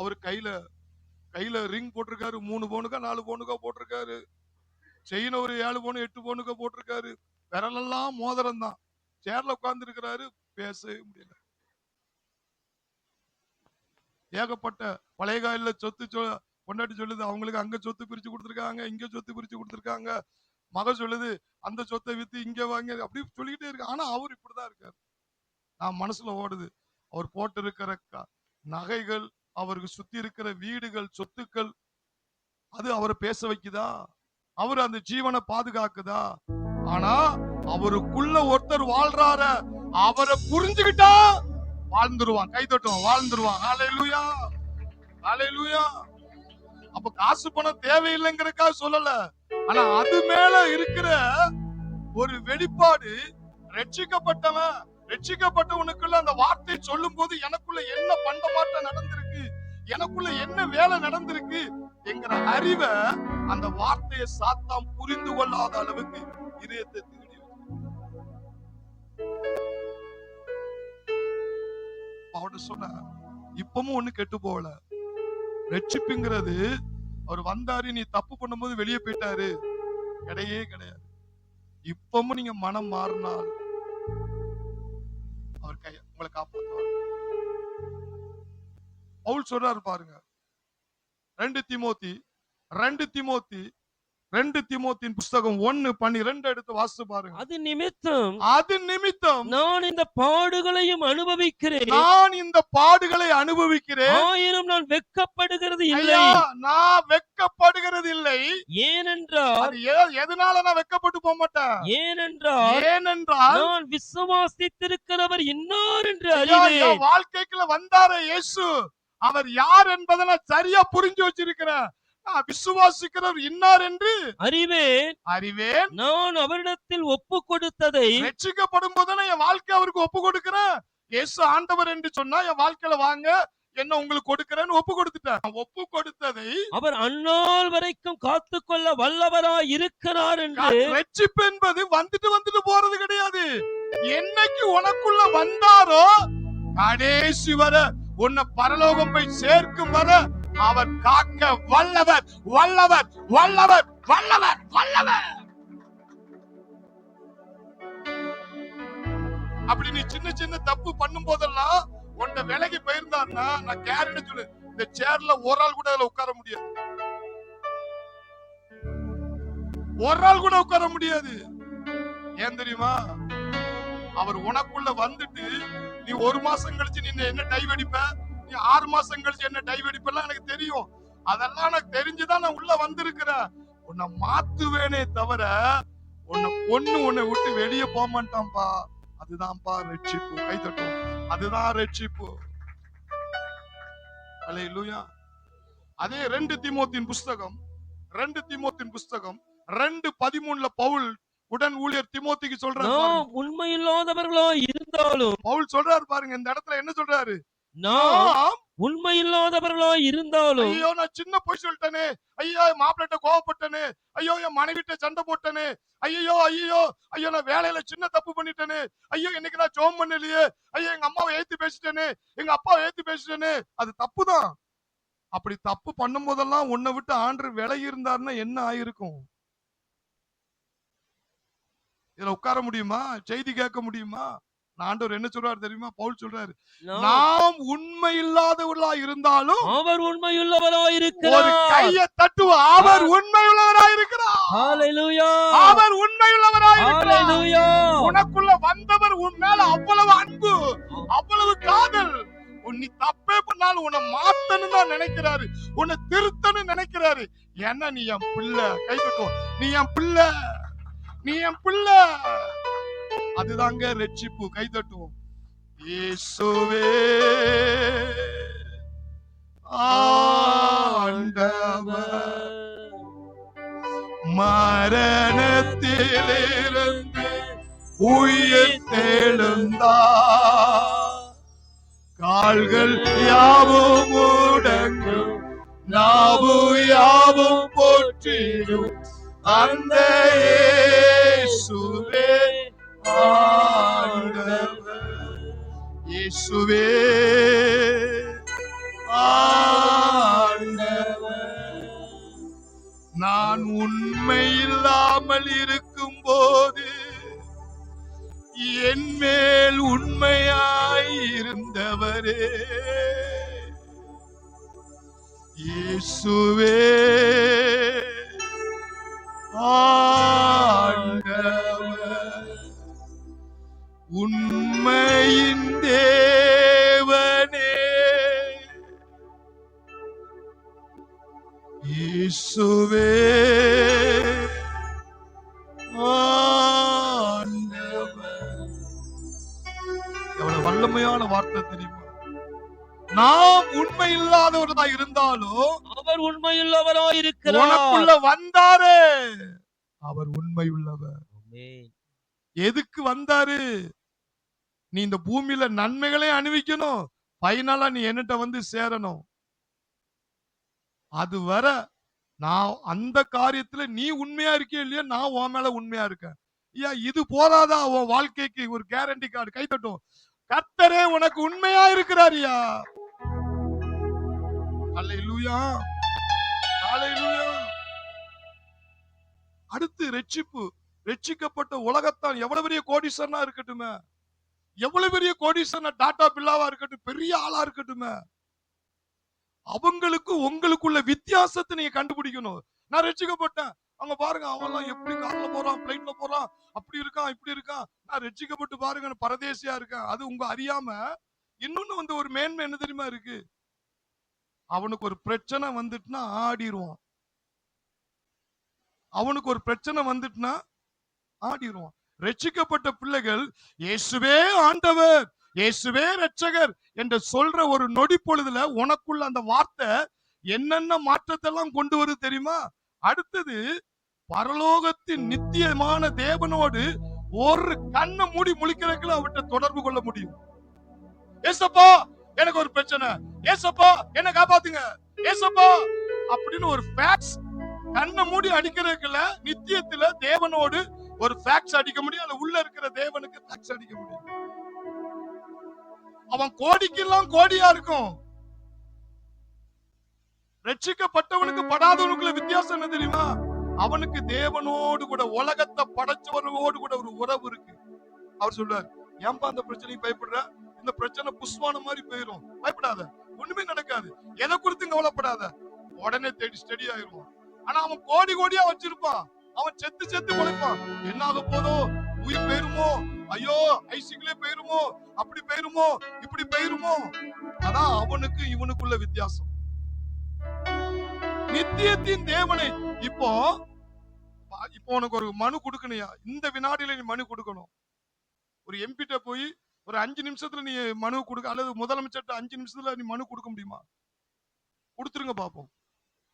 அவர் கையில ரிங் போட்டிருக்காரு, 3 பவுனுக்கா 4 பவுனுக்கா போட்டிருக்காரு. செயின் ஒரு 7 பவுன் 8 பவுனுக்கா போட்டிருக்காரு. விரலெல்லாம் மோதிரம் தான். சேர்ல உட்கார்ந்து இருக்கிறாரு, பேசவே முடியல. ஏகப்பட்ட பழைய காலில சொத்து கொண்டாடி சொல்லுது, அவங்களுக்கு அங்க சொத்து பிரிச்சு கொடுத்துருக்காங்க, இங்க சொத்து பிரிச்சு கொடுத்துருக்காங்க. மக சொல்லுது அந்த சொத்தை வித்து இங்க வாங்க, அப்படி சொல்லிக்கிட்டே இருக்கு. ஆனா அவர் இப்படிதான் இருக்காரு. நான் மனசுல ஓடுது, அவர் போட்டு இருக்கிற நகைகள், அவருக்கு சுத்தி இருக்கிற வீடுகள், சொத்துக்கள், அது அவரை பேச வைக்குதா? அவர் அந்த ஜீவனை பாதுகாக்குதா? ஆனா அவருக்குள்ள ஒருத்தர் வாழ்றார, அவரை புரிஞ்சுக்கிட்டா வாழ்ந்துருவான். கை தட்டுவான், வாழ்ந்துருவான். ஹalleluya, ஹalleluya. அப்ப காசு பணம் தேவையில்லைங்கிறதுக்காக சொல்லல, ஆனா அது மேல இருக்கிற ஒரு வெளிப்பாடு. ரட்சிக்கப்பட்டவன், ரட்சிக்கப்பட்டவனுக்குள்ள அந்த வார்த்தை சொல்லும் போது எனக்குள்ள என்ன பண்டமாட்டம் நடந்திருக்கு, எனக்குள்ள என்ன வேலை நடந்திருக்கு என்கிற அறிவை அந்த வார்த்தையை சாத்தான் புரிந்து கொள்ளாத அளவுக்கு இதயத்தை திருடி அவட சொன்ன. இப்பவும் ஒண்ணு கெட்டு போகல. ரட்சிப்புங்கிறது அவர் வந்தாரு, நீ தப்பு பண்ணும்போது வெளியே போயிட்டாரு, கிடையவே கிடையாது. இப்பவும் நீங்க மனம் மாறினால் அவர் உங்களை காப்பாற்றுவார். பவுல் சொல்றாரு பாருங்க, 2 தீமோத்தின் புஸ்தகம் 1:12 எடுத்து வாசித்து பாருங்க. அது நிமித்தம் நான் இந்த பாடுகளையும் அனுபவிக்கிறேன், நான் இந்த பாடுகளை அனுபவிக்கிறேன், ஆயினும் நான் வெட்கப்படுகிறது இல்லை. நான் வெட்கப்படுகிறது இல்லை. ஏனென்றால் எதனால நான் வெட்கப்பட்டு போக மாட்டேன்? ஏனென்றால் நான் விசுவாசித்திருக்கிறவர் இன்னார் என்று அறிவேன். வாழ்க்கைக்குள்ள வந்தாரே இயேசு, அவர் யார் என்பதை நான் சரியா புரிஞ்சு வச்சிருக்கிறேன். விசுவாசிக்கிறவர் இன்னார் என்று அறிவேன். நான் அவரிடத்தில் ஒப்பு கொடுத்ததை, ரட்சிக்கப்படும் போது என் வாழ்க்கை அவருக்கு ஒப்பு கொடுக்கிறேன். இயேசு ஆண்டவர் என்று சொன்னா என் வாழ்க்கையில வாங்க, என்ன உங்களுக்கு கொடுக்கிறேன்னு ஒப்பு கொடுத்துட்டேன். ஒப்பு கொடுத்ததை அவர் அந்நாள் வரைக்கும் காத்துக்கொள்ள வல்லவராய் இருக்கிறார் என்று. ரட்சிப்பு என்பது வந்துட்டு போறது கிடையாது. என்னைக்கு உனக்குள்ள வந்தாரோ கடைசி வர உன்னை பரலோகம் போய் சேர்க்கும் வர அவர் காக்க வல்லவர், வல்லவர், வல்லவர், வல்லவர், வல்லவர். அப்படி நீ சின்ன சின்ன தப்பு பண்ணும் போதெல்லாம் உன்னை விலகி போயிருந்தாருன்னா, நான் கேரண்டி சொல்லு, இந்த சேர்ல ஒரு ஆள் கூட அதுல உட்கார முடியாது. ஒரு ஆள் கூட உட்கார முடியாது. ஏன் தெரியுமா? அவர் உனக்குள்ள வந்துட்டு நீ 1 மாசம் கழிச்சு நீ என்ன டைவ் அடிப்ப, நீ 6 மாசம் கழிச்சு என்ன டைவ் அடிப்பெல்லாம் எனக்கு தெரியும். அதெல்லாம் எனக்கு தெரிஞ்சுதான் நான் உள்ள வந்திருக்கிறேன். உன்னை மாத்துவேனே தவிர உன்னை விட்டு வெளியே போக மாட்டான்பா. அதுதான்ப்பா ரட்சிப்பு. கை தட்டும். அதுதான் ரட்சிப்பு. அல்லேலூயா. அதே 2 தீமோத்தேயின் புஸ்தகம் 2:13 பவுல் உடன் ஊழியர் தீமோத்தேயுக்கு சொல்றாரு பாருங்க. நாம் உண்மையில்லாதவர்களா இருந்தாலும் பவுல் சொல்றாரு பாருங்க, இந்த இடத்துல என்ன சொல்றாரு? நாம் உண்மையில்லாதவர்களா இருந்தாலும் ஐயோ நான் சின்ன பொய் சொல்லிட்டேனே, ஐயோ மாப்பிள்ளை கோவப்பட்டனே, ஐயோ என் மனைவிட்ட சண்டை போட்டனே, ஐயோ ஐயோ ஐயோ நான் வேலையில சின்ன தப்பு பண்ணிட்டேனே, ஐயோ இன்னைக்கு நான் ஜெபம் பண்ணலையே, ஐயோ எங்க அம்மாவை ஏத்து பேசிட்டேனே, எங்க அப்பாவை ஏத்து பேசிட்டேனே. அது தப்புதான். அப்படி தப்பு பண்ணும் போதெல்லாம் உன்னை விட்டு ஆண்டவர் விலகி இருந்தாருன்னா என்ன ஆயிருக்கும்? இதுல உட்கார முடியுமா? செய்தி கேட்க முடியுமா? ஆண்டவர் என்ன சொல்றாரு தெரியுமா? பவுல் சொல்றாரு, நாம் உண்மை இல்லாதவர்களா இருந்தாலும் அவர் உண்மையுள்ளவராய் ஒரு இருக்கிறார். கையை தட்டுவோம். அவர் உண்மையுள்ளவராய் இருக்கிறார். ஹalleluya. அவர் உண்மையுள்ளவராய் இருக்கிறார். ஹalleluya. உனக்குள்ள வந்தவர் உன் மேல அவ்வளவு அன்பு, அவ்வளவு காதல். நீ தப்பே பண்ணாலும் உன்னை மாத்தணும் தான் நினைக்கிறாரு, உன்னை திருத்தணும் நினைக்கிறாரு. ஏன்னா நீ என் பிள்ளை. கை தட்டுவோம். நீ என் பிள்ளை, நீ என் பிள்ளை. அதுதாங்க ரட்சிப்பு. கை தட்டுவோம். இயேசுவே ஆண்டவர், மரணத்திலிருந்து உயிர் தெழுந்தார், கால்கள் யாவும் முடங்கும், நாவு யாவும் போற்றிடும் அந்த இயேசுவே ஆண்டவர். இயேசுவே ஆண்டவர். நான் உண்மை இல்லாமல் இருக்கும் போது என் மேல் உண்மையாய் இருந்தவரே இயேசுவே ஆண்டவர். உண்மையின் தேவனே இயேசுவே ஆண்டவர். எவ்வளவு வல்லமையான வார்த்தை தெரியுமா? நாம் உண்மை இல்லாதவர்களா இருந்தாலும் அவர் உண்மையுள்ளவராய் இருக்கிறார். உனக்குள்ள வந்தாரு. அவர் உண்மை உள்ளவர். எதுக்கு வந்தாரு? நீ இந்த பூமியில நன்மைகளே அனுபவிக்கணும், ஃபைனலா நீ என்னட்ட வந்து சேரணும். அது வர நான் அந்த காரியத்துல நீ உண்மையா இருக்கியா இல்லையா, நான் உன் மேல உண்மையா இருக்கேன். ஐயா இது போதாதா உன் வாழ்க்கைக்கு ஒரு கேரண்டி கார்டு? கை தட்டும். கர்த்தரே உனக்கு உண்மையா இருக்கிறாரியா. அல்லேலூயா, அல்லேலூயா. அடுத்து ரட்சிப்பு. ரட்சிக்கப்பட்ட உலகத்தான் எவ்வளவு பெரிய கோடீஸ்வரனா இருக்கட்டுமே, எவ்வளவு பெரிய கோடீஸ்வரனா, டாடா பில்லாவா இருக்கட்டும், பெரிய ஆளா இருக்கட்டுமே, அவங்களுக்கு உங்களுக்குள்ள வித்தியாசத்தை நீங்க கண்டுபிடிக்கணும். நான் ரட்சிக்கப்பட்டேன், அங்க பாருங்க அவன் எப்படி கார்ல போறான், பிளைட்ல போறான், அப்படி இருக்கான் இப்படி இருக்கான். நான் ரட்சிக்கப்பட்டு பாருங்க பரதேசியா இருக்கேன். அது உங்க அறியாம இன்னொன்னு வந்து ஒரு மேன்மை என்ன தெரியுமா இருக்கு? அவனுக்கு ஒரு பிரச்சனை வந்துட்டுனா ஆடிடுவான். அவனுக்கு ஒரு பிரச்சனை வந்துட்டுனா ஆடிடுவான். ரட்சிக்கப்பட்ட பிள்ளைகள் இயேசுவே ஆண்டவர், இயேசுவே ரட்சகர் என்று சொல்ற ஒரு நொடி பொழுதுல உனக்குள்ள அந்த வார்த்தை என்னென்ன மாற்றத்தை எல்லாம் கொண்டு வருது தெரியுமா? அடுத்தது பரலோகத்தின் நித்தியமான தேவனோடு ஒரு கண்ணை மூடி முழிக்கிறதுக்குள்ள அவர்கிட்ட தொடர்பு கொள்ள முடியும். ஏசப்பா எனக்கு ஒரு பிரச்சனை, ஏசப்பா என்ன காப்பாத்துங்க, ஏசப்பா அப்படின்னு ஒரு ஃபேக்ஸ் கண்ணை மூடி அடிக்கிறதுக்குள்ள நித்தியத்துல தேவனோடு ஒரு ஃபேக்ஸ் அடிக்க முடியும். அதுல உள்ள இருக்கிற தேவனுக்கு ஃபேக்ஸ் அடிக்க முடியும். அவன் கோடிக்கெல்லாம் கோடியா இருக்கும். ரட்சிக்கப்பட்டவனுக்கு படாதவனுக்குள்ள வித்தியாசம் என்ன தெரியுமா? அவனுக்கு தேவனோடு கூட, உலகத்தை படைச்சவனோடு கூட ஒரு உறவு இருக்கு. அவர் சொல்றார், ஏன்பா அந்த பிரச்சனைக்கு பயப்படுற? இந்த பிரச்சனை புஷ்வான மாதிரி போயிரும், பயப்படாத, ஒண்ணுமே நடக்காது, எதை குறித்து கவலைப்படாத, உடனே தேடி ஸ்டடி ஆயிருவான். ஆனா அவன் கோடி கோடியா வச்சிருப்பான், அவன் செத்து செத்து குலைப்பான். என்ன ஆக போதோ, உயிர் போயிருமோ, ஐயோ ஐசிக்குள்ளே போயிருமோ, அப்படி போயிருமோ, இப்படி போயிருமோ. அதான் அவனுக்கு இவனுக்குள்ள வித்தியாசம். நித்தியத்தின் தேவனை இப்போ இப்போ உனக்கு ஒரு மனு கொடுக்கணையா, இந்த வினாடியில நீ மனு கொடுக்கணும். ஒரு எம்பிட்ட போய் ஒரு 5 நிமிஷத்துல நீ மனு கொடுக்க, அல்லது முதலமைச்சர்கிட்ட 5 நிமிஷத்துல நீ மனு கொடுக்க முடியுமா? கொடுத்துருங்க பாப்போம்.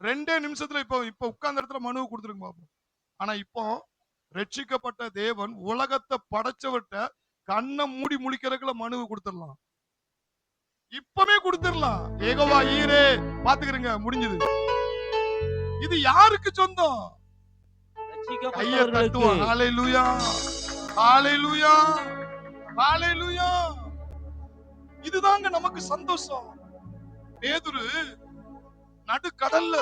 2 நிமிஷத்துல இப்ப உட்கார்ந்த இடத்துல மனு கொடுத்துருங்க பாப்போம். ஆனா இப்போ ரட்சிக்கப்பட்ட தேவன் உலகத்தை படைச்சவர்கிட்ட கண்ணை மூடி முழிக்கிறதுக்குள்ள மனு கொடுத்துடலாம். இப்பவே கொடுத்துடலாம். ஏகோவா ஈரே பாத்துக்கிறீங்க, முடிஞ்சது. இது யாருக்கு சொந்தம்? கையை தட்டுவோம். ஹல்லேலூயா, ஹல்லேலூயா, ஹல்லேலூயா. இதுதாங்க நமக்கு சந்தோஷம். பேதுரு நடுக்கடல்ல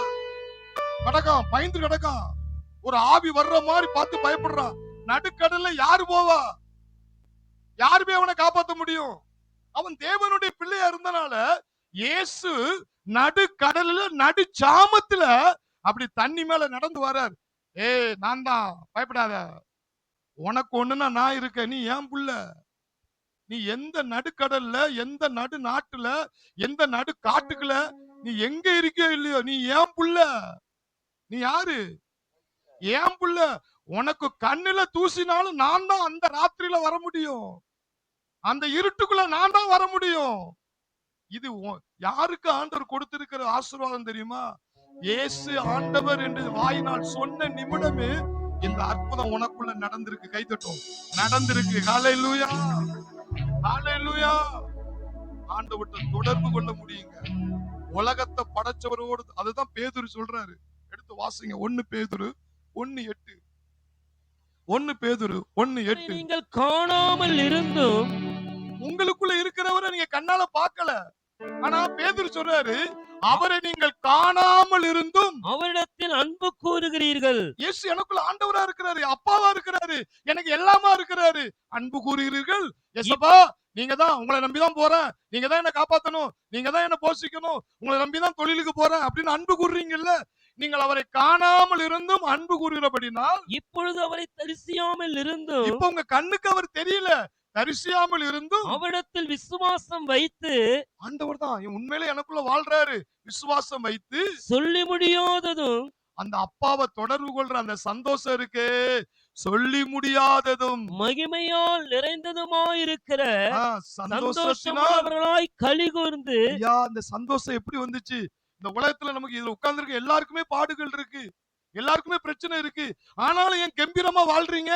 கடக்கான், பயந்து கடக்கான். ஒரு ஆவி வர்ற மாதிரி பார்த்து பயப்படுறான். நடுக்கடல்ல யாரு போவா? யாருமே அவனை காப்பாற்ற முடியும்? அவன் தேவனுடைய பிள்ளையா இருந்தனால இயேசு நடுக்கடல்ல நடு சாமத்துல அப்படி தண்ணி மேல நடந்து வர்றார். ஏய், நான் தான், பயப்படாத, உனக்கு ஒண்ணுன்னா நான் இருக்கேன், நீ ஏன் புள்ள. நீ எந்த நடுக்கடல்ல, எந்த நடு நாட்டுல, எந்த நடு காட்டுக்குள்ள நீ எங்க இருக்கியோ இல்லையோ, நீ ஏன் புள்ள. நீ யாரு? ஏன் புள்ள. உனக்கு கண்ணுல தூசினாலும் நான் தான் அந்த ராத்திரியில வர முடியும். அந்த இருட்டுக்குள்ள நான் தான் வர முடியும். இது யாருக்கு ஆண்டவர் கொடுத்திருக்கிற ஆசீர்வாதம் தெரியுமா? இயேசு ஆண்டவர் என்று வாயினால் சொன்ன நிமிடமே இந்த அற்புதம் உனக்குள்ள நடந்திருக்கு. கைதட்டும். நடந்திருக்கு. ஹல்லேலூயா, ஹல்லேலூயா. ஆண்டவர்ட்ட தொடர்பு கொள்ள முடியுங்க. உலகத்தை படைச்சவரோடு. அதுதான் பேதுரு சொல்றாரு. எடுத்து வாசிங்க. 1 பேதுரு 1:8. 1 பேதுரு 1:8. நீங்கள் காணாமல் இருந்தும் உங்களுக்குள்ள இருக்கிறவரை நீங்க கண்ணால பார்க்கல. ஆனா பேதுரு சொல்றாரு, அவரை நீங்கள் காணாமல் இருந்தும் அவரிடத்தில் அன்பு கூறுகிறீர்கள். இயேசு எனக்குள்ள ஆண்டவரா இருக்கிறாரு, அப்பாவா இருக்கிறாரு, எனக்கு எல்லாமா இருக்கிறாரு. அன்பு கூறுகிறீர்கள். இயேசப்பா, நீங்க தான், உங்களை நம்பிதான் போறேன், நீங்க தான் என்ன காப்பாத்தணும், நீங்க தான் என்ன போஷிக்கணும், உங்களை நம்பிதான் தொழிலுக்கு போறேன் அப்படின்னு அன்பு கூறுறீங்கல்ல. நீங்கள் அவரை காணாமல் இருந்தும் அன்பு கூறுகிறபடினால் இப்பொழுது அவரை தரிசியாமல் இருந்தும் இப்ப உங்க கண்ணுக்கு அவர் தெரியல, தரிசியாமல் இருந்தும் அவரிடத்தில் விசுவாசம் வைத்து, ஆண்டவர் தான் உண்மையிலே எனக்குள்ள வாழ்றாரு, விசுவாசம் வைத்து சொல்லி முடியாததும் அந்த அப்பாவை தொடர்பு கொள்ற அந்த சந்தோஷம் இருக்கு, சொல்லி முடியாததும் மகிமையால் நிறைந்ததுமாயிருக்கிற சந்தோஷத்தினால் சந்தோஷமானவர்களாய் களி கூர்ந்து. அந்த சந்தோஷம் எப்படி வந்துச்சு? இந்த உலகத்துல நமக்கு இதுல உட்கார்ந்துருக்க எல்லாருக்குமே பாடுகள் இருக்கு, எல்லாருக்குமே பிரச்சனை இருக்கு. ஆனாலும் ஏன் கம்பீரமா வாழ்றீங்க?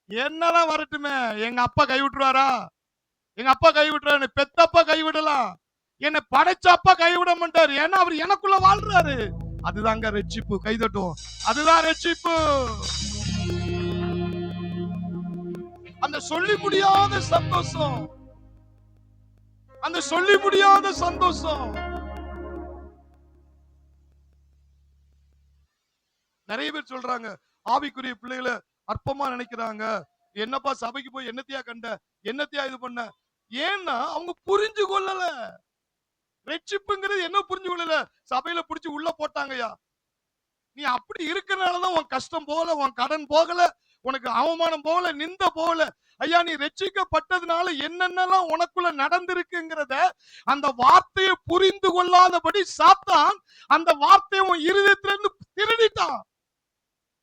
என்னதான் வரட்டுமே, எங்க அப்பா கைவிட்டுருவாரா? எங்க அப்பா கைவிட்டுறாரு, பெத்தப்பா கைவிடலாம், என்னை படைச்ச அப்பா கைவிட மாட்டாரு. ஏன்னா அவர் எனக்குள்ள வாழ்றாரு. அதுதாங்க ரட்சிப்பு. கைதட்டும். அதுதான் ரட்சிப்பு. அந்த சொல்லி முடியாத சந்தோஷம், அந்த சொல்லி முடியாத சந்தோஷம். நிறைய பேர் சொல்றாங்க, ஆவிக்குரிய பிள்ளைகளை அற்பமா நினைக்கிறாங்க. என்னப்பா சபைக்கு போய் என்னத்தையா கண்ட, என்னத்தையா இது பண்ண? ஏன்னா அவங்க புரிஞ்சு கொள்ளல. ரட்சிப்புங்கிறது என்ன புரிஞ்சு கொள்ளல. சபையில புடிச்சு உள்ள போட்டாங்கயா. நீ அப்படி இருக்கறனாலதான் உன் கஷ்டம் போகல, உன் கடன் போகல, உனக்கு அவமானம் போகல, நிந்த போகல. ஐயா, நீ ரட்சிக்கப்பட்டதுனால என்னென்னலாம் உனக்குள்ள நடந்திருக்குங்கிறத அந்த வார்த்தையை புரிந்து கொள்ளாதபடி சாத்தான் அந்த வார்த்தையை உன் இருதயத்துல இருந்து திருடிட்டான்.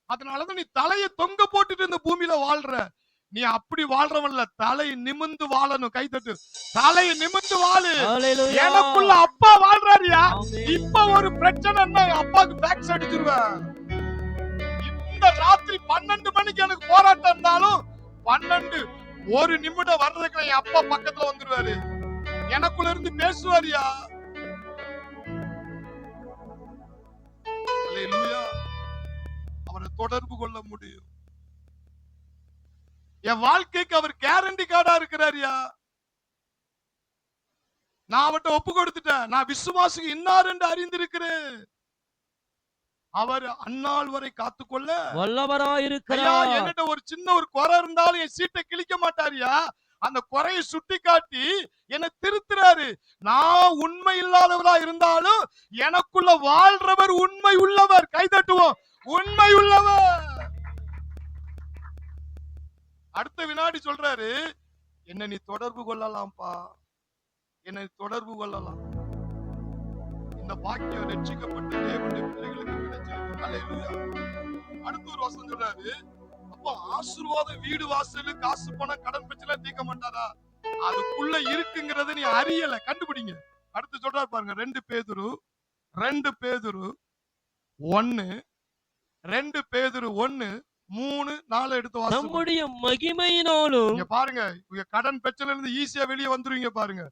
அதனாலதான் நீ தலையை தொங்க போட்டுட்டு இந்த பூமியில வாழ்ற. நீ அப்படி வாழ்றவன்ல, தலை நிமிந்து வாழணும். கைதட்டு. தலை நிமிந்து வாழு. எனக்குள்ள அப்பா வாழ்றாரியா. இப்ப ஒரு பிரச்சனைன்னா அப்பாவுக்கு பேக்ஸ் அடிச்சிருவேன். இந்த ராத்திரி 12 மணிக்கு எனக்கு போராட்டம் இருந்தாலும் 12 ஒரு நிமிடம் வர்றதுக்கு என் அப்பா பக்கத்துல வந்துருவாரு, எனக்குள்ள இருந்து பேசுவாரியா. அல்லேலூயா. அவரை தொடர்பு கொள்ள முடியும். என் வாழ்க்கைக்கு அவர் கேரண்டி கார்டா இருக்கிறாரியா. நான் அவர்கிட்ட ஒப்பு கொடுத்துட்டேன். நான் விசுவாசிக்கு இன்னார் என்று அறிந்திருக்கிறேன். அவர் அந்நாள் வரை காத்துக்கொள்ள வல்லவராயிருக்கிறார். என்கிட்ட ஒரு சின்ன ஒரு குறை இருந்தாலும் என் சீட்டை கிழிக்க மாட்டாரியா. அந்த குறையை சுட்டி காட்டி என்னை திருத்துறாரு. நான் உண்மை இல்லாதவரா இருந்தாலும் எனக்குள்ள வாழ்றவர் உண்மை உள்ளவர். கைதட்டுவோம். உண்மை உள்ளவர். அடுத்த வினாடி சொல்றாரு, என்ன நீ தொடர்பு கொள்ளலாம்ப்பா, என்னை தொடர்பு கொள்ளலாம். இந்த வாக்கியம் ரட்சிக்கப்பட்ட தேவனுடைய பிள்ளைகளுக்கு கிடைச்சிருக்கு. அல்லேலூயா, அடுத்த ஒரு வசனம் சொல்றாரு, அப்போ ஆசீர்வாதம் வீடு வாசல் காசு பணம் கடன் பிரச்சனை தீர்க்க மாட்டாரா? அதுக்குள்ள இருக்குங்கிறத நீ அறியல, கண்டுபிடிங்க. அடுத்து சொல்றாரு பாருங்க, 2 பேதுரு 1 2 பேதுரு 1 3 4 எடுத்து வாசிங்க. நம்முடைய மகிமையினாலும் இங்க பாருங்க, இங்க கடன் பிரச்சனை இருந்து ஈஸியா வெளியே வந்துருவீங்க பாருங்க.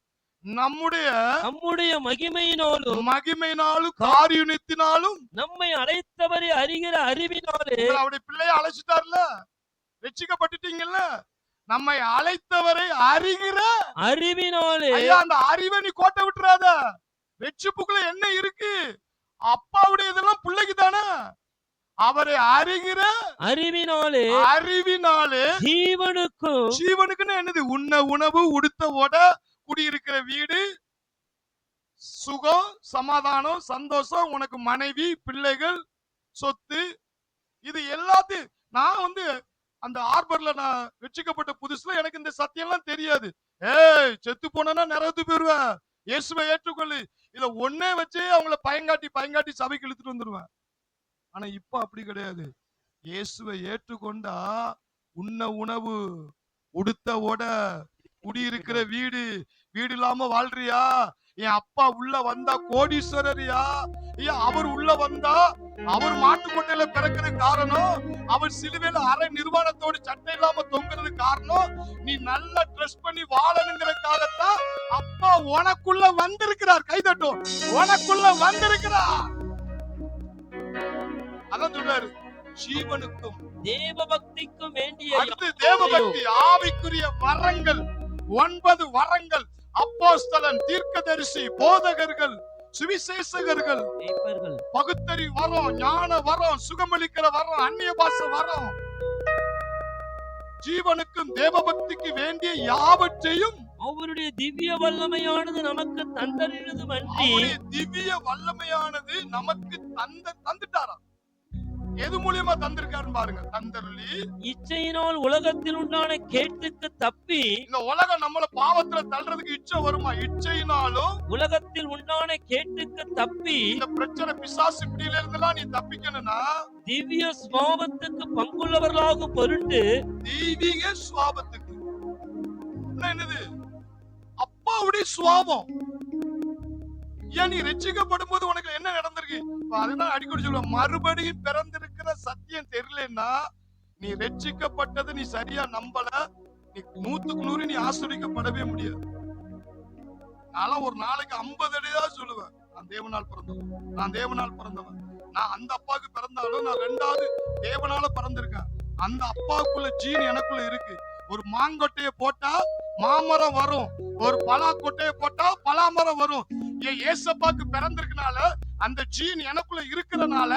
நம்முடைய மகிமையினாலும் காரியத்தினாலும் நம்மை அழைத்தவரை அறிகிற அறிவினாலே, அவருடைய பிள்ளைய அழைச்சிட்டார்ல, ரட்சிக்கப்பட்டுட்டீங்கல்ல, நம்மை அழைத்தவரை அறிகிற அறிவினாலே. ஐயா, அந்த அறிவை நீ கோட்டை விட்டுறாத. ரட்சிப்புக்குள்ள என்ன இருக்கு? அப்பாவுடைய இதெல்லாம் பிள்ளைக்கு தானே. அவரை அறிகிற அறிவினாலே ஜீவனுக்குன்னு என்னது? உண்ண உணவு, உடுத்த உட, குடியிருக்கிற வீடு, சுகம், சமாதானம், சந்தோஷம், உனக்கு மனைவி, பிள்ளைகள், சொத்து, இது எல்லாத்தையும் நான் அந்த ஆர்பர்ல நான் வெற்றிக்கப்பட்ட புதுசுல எனக்கு இந்த சத்தியம் எல்லாம் தெரியாது. செத்து போனா நரகத்து போயிருவேன், இயேசுவை ஏற்றுக்கொள்ளு, இத ஒன்னே வச்சு அவங்கள பயங்காட்டி சபைக்கு இழுத்துட்டு வந்துருவேன். ஆனா இப்ப அப்படி கிடையாது. இயேசுவை ஏற்றுக்கொண்டா உண்ண உணவு, உடுத்த உட, குடியிருக்கிற வீடு இல்லாம வாழ்றியா? என் அப்பா உள்ள வந்தா கோடீஸ்வரரியா? அவர் உள்ள வந்தா அவர் மாட்டுக்கொட்டையில பிறக்கிறது காரணம், அவர் சிலுவையில அரை நிர்வாணத்தோடு சட்டை இல்லாம தொங்குறது காரணம், நீ நல்லா ட்ரெஸ் பண்ணி வாழணுங்கிறதுக்காகத்தான் அப்பா உனக்குள்ள வந்திருக்கிறார். கைதட்டும், உனக்குள்ள வந்திருக்கிறார். அதான் சொல்றாரு, ஜீவனுக்கும் தேவ பக்திக்கும் வேண்டிய தேவபக்தி ஆவிக்குரிய வரங்கள் 9 வரங்கள், அப்போஸ்தலன், தீர்க்கதரிசி, போதகர்கள், சுவிசேஷகர்கள், பகுத்தறி வரம், ஞான வரம், சுகமளிக்கிற வரம், அந்நிய பாஷை வரம், ஜீவனுக்கும் தேவபக்திக்கு வேண்டிய யாவற்றையும் அவருடைய திவ்ய வல்லமையானது நமக்கு தந்தருளதும் அன்றி, திவ்ய வல்லமையானது நமக்கு தந்துட்டாரா? எது மூலியமா தந்திருக்காருன்னு பாருங்க. தந்தருளி இச்சையினால் உலகத்தில் உண்டான கேட்டுக்கு தப்பி, இந்த உலகம் நம்மள பாவத்துல தள்ளுறதுக்கு இச்சை வருமா? இச்சையினாலும் உலகத்தில் உண்டான கேட்டுக்கு தப்பி, இந்த பிரச்சனை பிசாசு பிடியில இருந்தெல்லாம் நீ தப்பிக்கணும்னா திவ்ய சுவாபத்துக்கு பங்குள்ளவர்களாகும் பொருட்டு, தெய்வீக சுவாபத்துக்கு என்னது? அப்பாவுடைய சுவாபம். ஏன் நீ ரட்சிக்கப்படும் போது உனக்கு என்ன நடந்திருக்கு? அதுதான் அடிக்கடி சொல்லுவேன், மறுபடியும் பிறந்திருக்கிற சத்தியம் தெரியலன்னா, நீ ரட்சிக்கப்பட்டது நீ சரியா நம்பல, நீ 100க்கு 100 நீ ஆசீர்வதிக்கப்படவே முடியாது. நான் ஒரு நாளைக்கு 50 அடியா சொல்லுவேன், நான் தேவனால் பிறந்தவன். நான் அந்த அப்பாவுக்கு பிறந்தாலும் நான் 2வது தேவனால பிறந்திருக்கேன். அந்த அப்பாவுக்குள்ள ஜீன் எனக்குள்ள இருக்கு. ஒரு மாங்கொட்டைய போட்டா மாமரம் வரும், ஒரு பலாக்கொட்டைய போட்டா பலாமரம் வரும். ஏசப்பாக்கு பிறந்திருக்கனால, அந்த ஜீன் எனக்குள்ள இருக்கிறனால,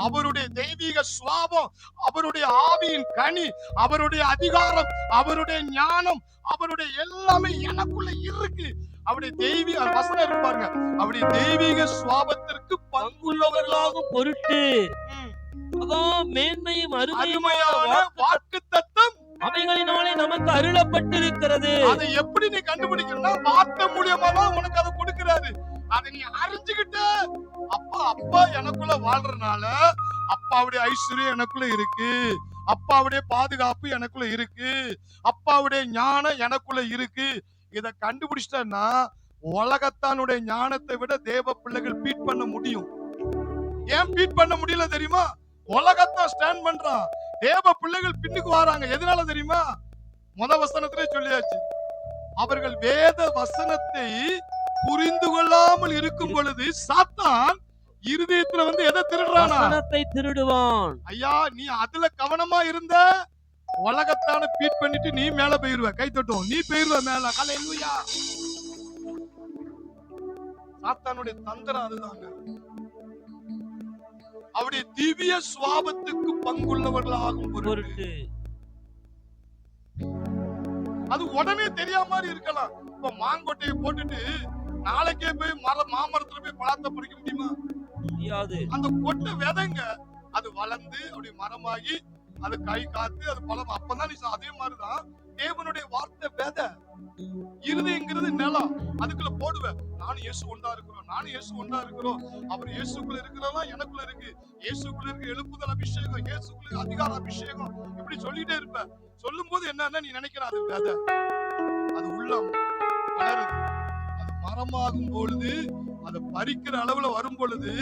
அவருடைய தெய்வீக சுவாபம், அவருடைய ஆவியின் கனி, அவருடைய அதிகாரம், அவருடைய ஞானம், அவருடைய எல்லாமே எனக்குள்ள இருக்கு. அவருடைய தெய்வீக வசனம் இருக்கு பாருங்க, அவருடைய தெய்வீக சுவாபத்திற்கு பங்குள்ளவர்களாகும் பொருட்டு அதான் மேன்மையும் அருமையான வாக்குத்தத்தம் அவைகளினாலே நமக்கு அருளப்பட்டிருக்கிறது. அதை எப்படி நீ கண்டுபிடிக்கணும்னா, வார்த்தை மூலியமா தான் உனக்கு அதை கொடுக்கிறாரு. அதை நீ அறிஞ்சுக்கிட்ட, அப்பா எனக்குள்ள வாழ்றதுனால அப்பாவுடைய ஐஸ்வர்யம் எனக்குள்ள இருக்கு, அப்பாவுடைய பாதுகாப்பு எனக்குள்ள இருக்கு, அப்பாவுடைய ஞானம் எனக்குள்ள இருக்கு. இத கண்டுபிடிச்சிட்டா உலகத்தானுடைய ஞானத்தை விட தேவ பிள்ளைகள் பீட் பண்ண முடியும். ஏன் பீட் பண்ண முடியல தெரியுமா? உலகத்தான் ஸ்டாண்ட் பண்றான், தேவ பிள்ளைகள் பின்னுக்கு வராங்க. எதனால தெரியுமா? வசனத்திலே சொல்லியாச்சு, அவர்கள் வேத வசனத்தை புரிந்து கொள்ளாமல் இருக்கும் பொழுது சாத்தான் இருதயத்துல எதை திருடுறானா? வசனத்தை திருடுவான். ஐயா, நீ அதுல கவனமா இருந்த, உலகத்தான பீட் பண்ணிட்டு நீ மேல போயிருவ. கை தட்டும், நீ போயிருவ மேல. ஹல்லேலூயா. சாத்தானுடைய தந்திரம் அதுதாங்க. அவருடைய திவ்ய சுவாபத்துக்கு பங்குள்ளவர்களாகும் பொருட்டு. அது உடனே தெரியாம மாதிரி இருக்கலாம். இப்ப மாங்கொட்டையை போட்டுட்டு நாளைக்கே போய் மாமரத்துல போய் பழத்தை பறிக்க முடியுமா? முடியாது. அந்த கொட்டை விதைங்க, அது வளர்ந்து அப்படி மரமாகி அது கை காத்து அது பழம், அப்பதான் நீ. அதே மாதிரிதான் தேவனுடைய வார்த்தை விதை. இருதயங்கிறது நிலம், அதுக்குள்ள போடுவேன். நானும் இயேசு ஒன்றா இருக்கிறோம், நானும் இயேசு ஒன்றா இருக்கிறோம். அவர் இயேசுக்குள்ள இருக்கிறதெல்லாம் எனக்குள்ள இருக்கு. இயேசுக்குள்ள இருக்க எழுப்புதல் அபிஷேகம், இயேசுக்குள்ள இருக்க அதிகார அபிஷேகம், இப்படி சொல்லிட்டே இருப்பேன். சொல்லும் போது என்னன்னா நீ நினைக்கிற அது விதை, அது உள்ளம் வளருது. அது மரமாகும் பொழுது, அதை பறிக்கிற அளவுல வரும் பொழுது,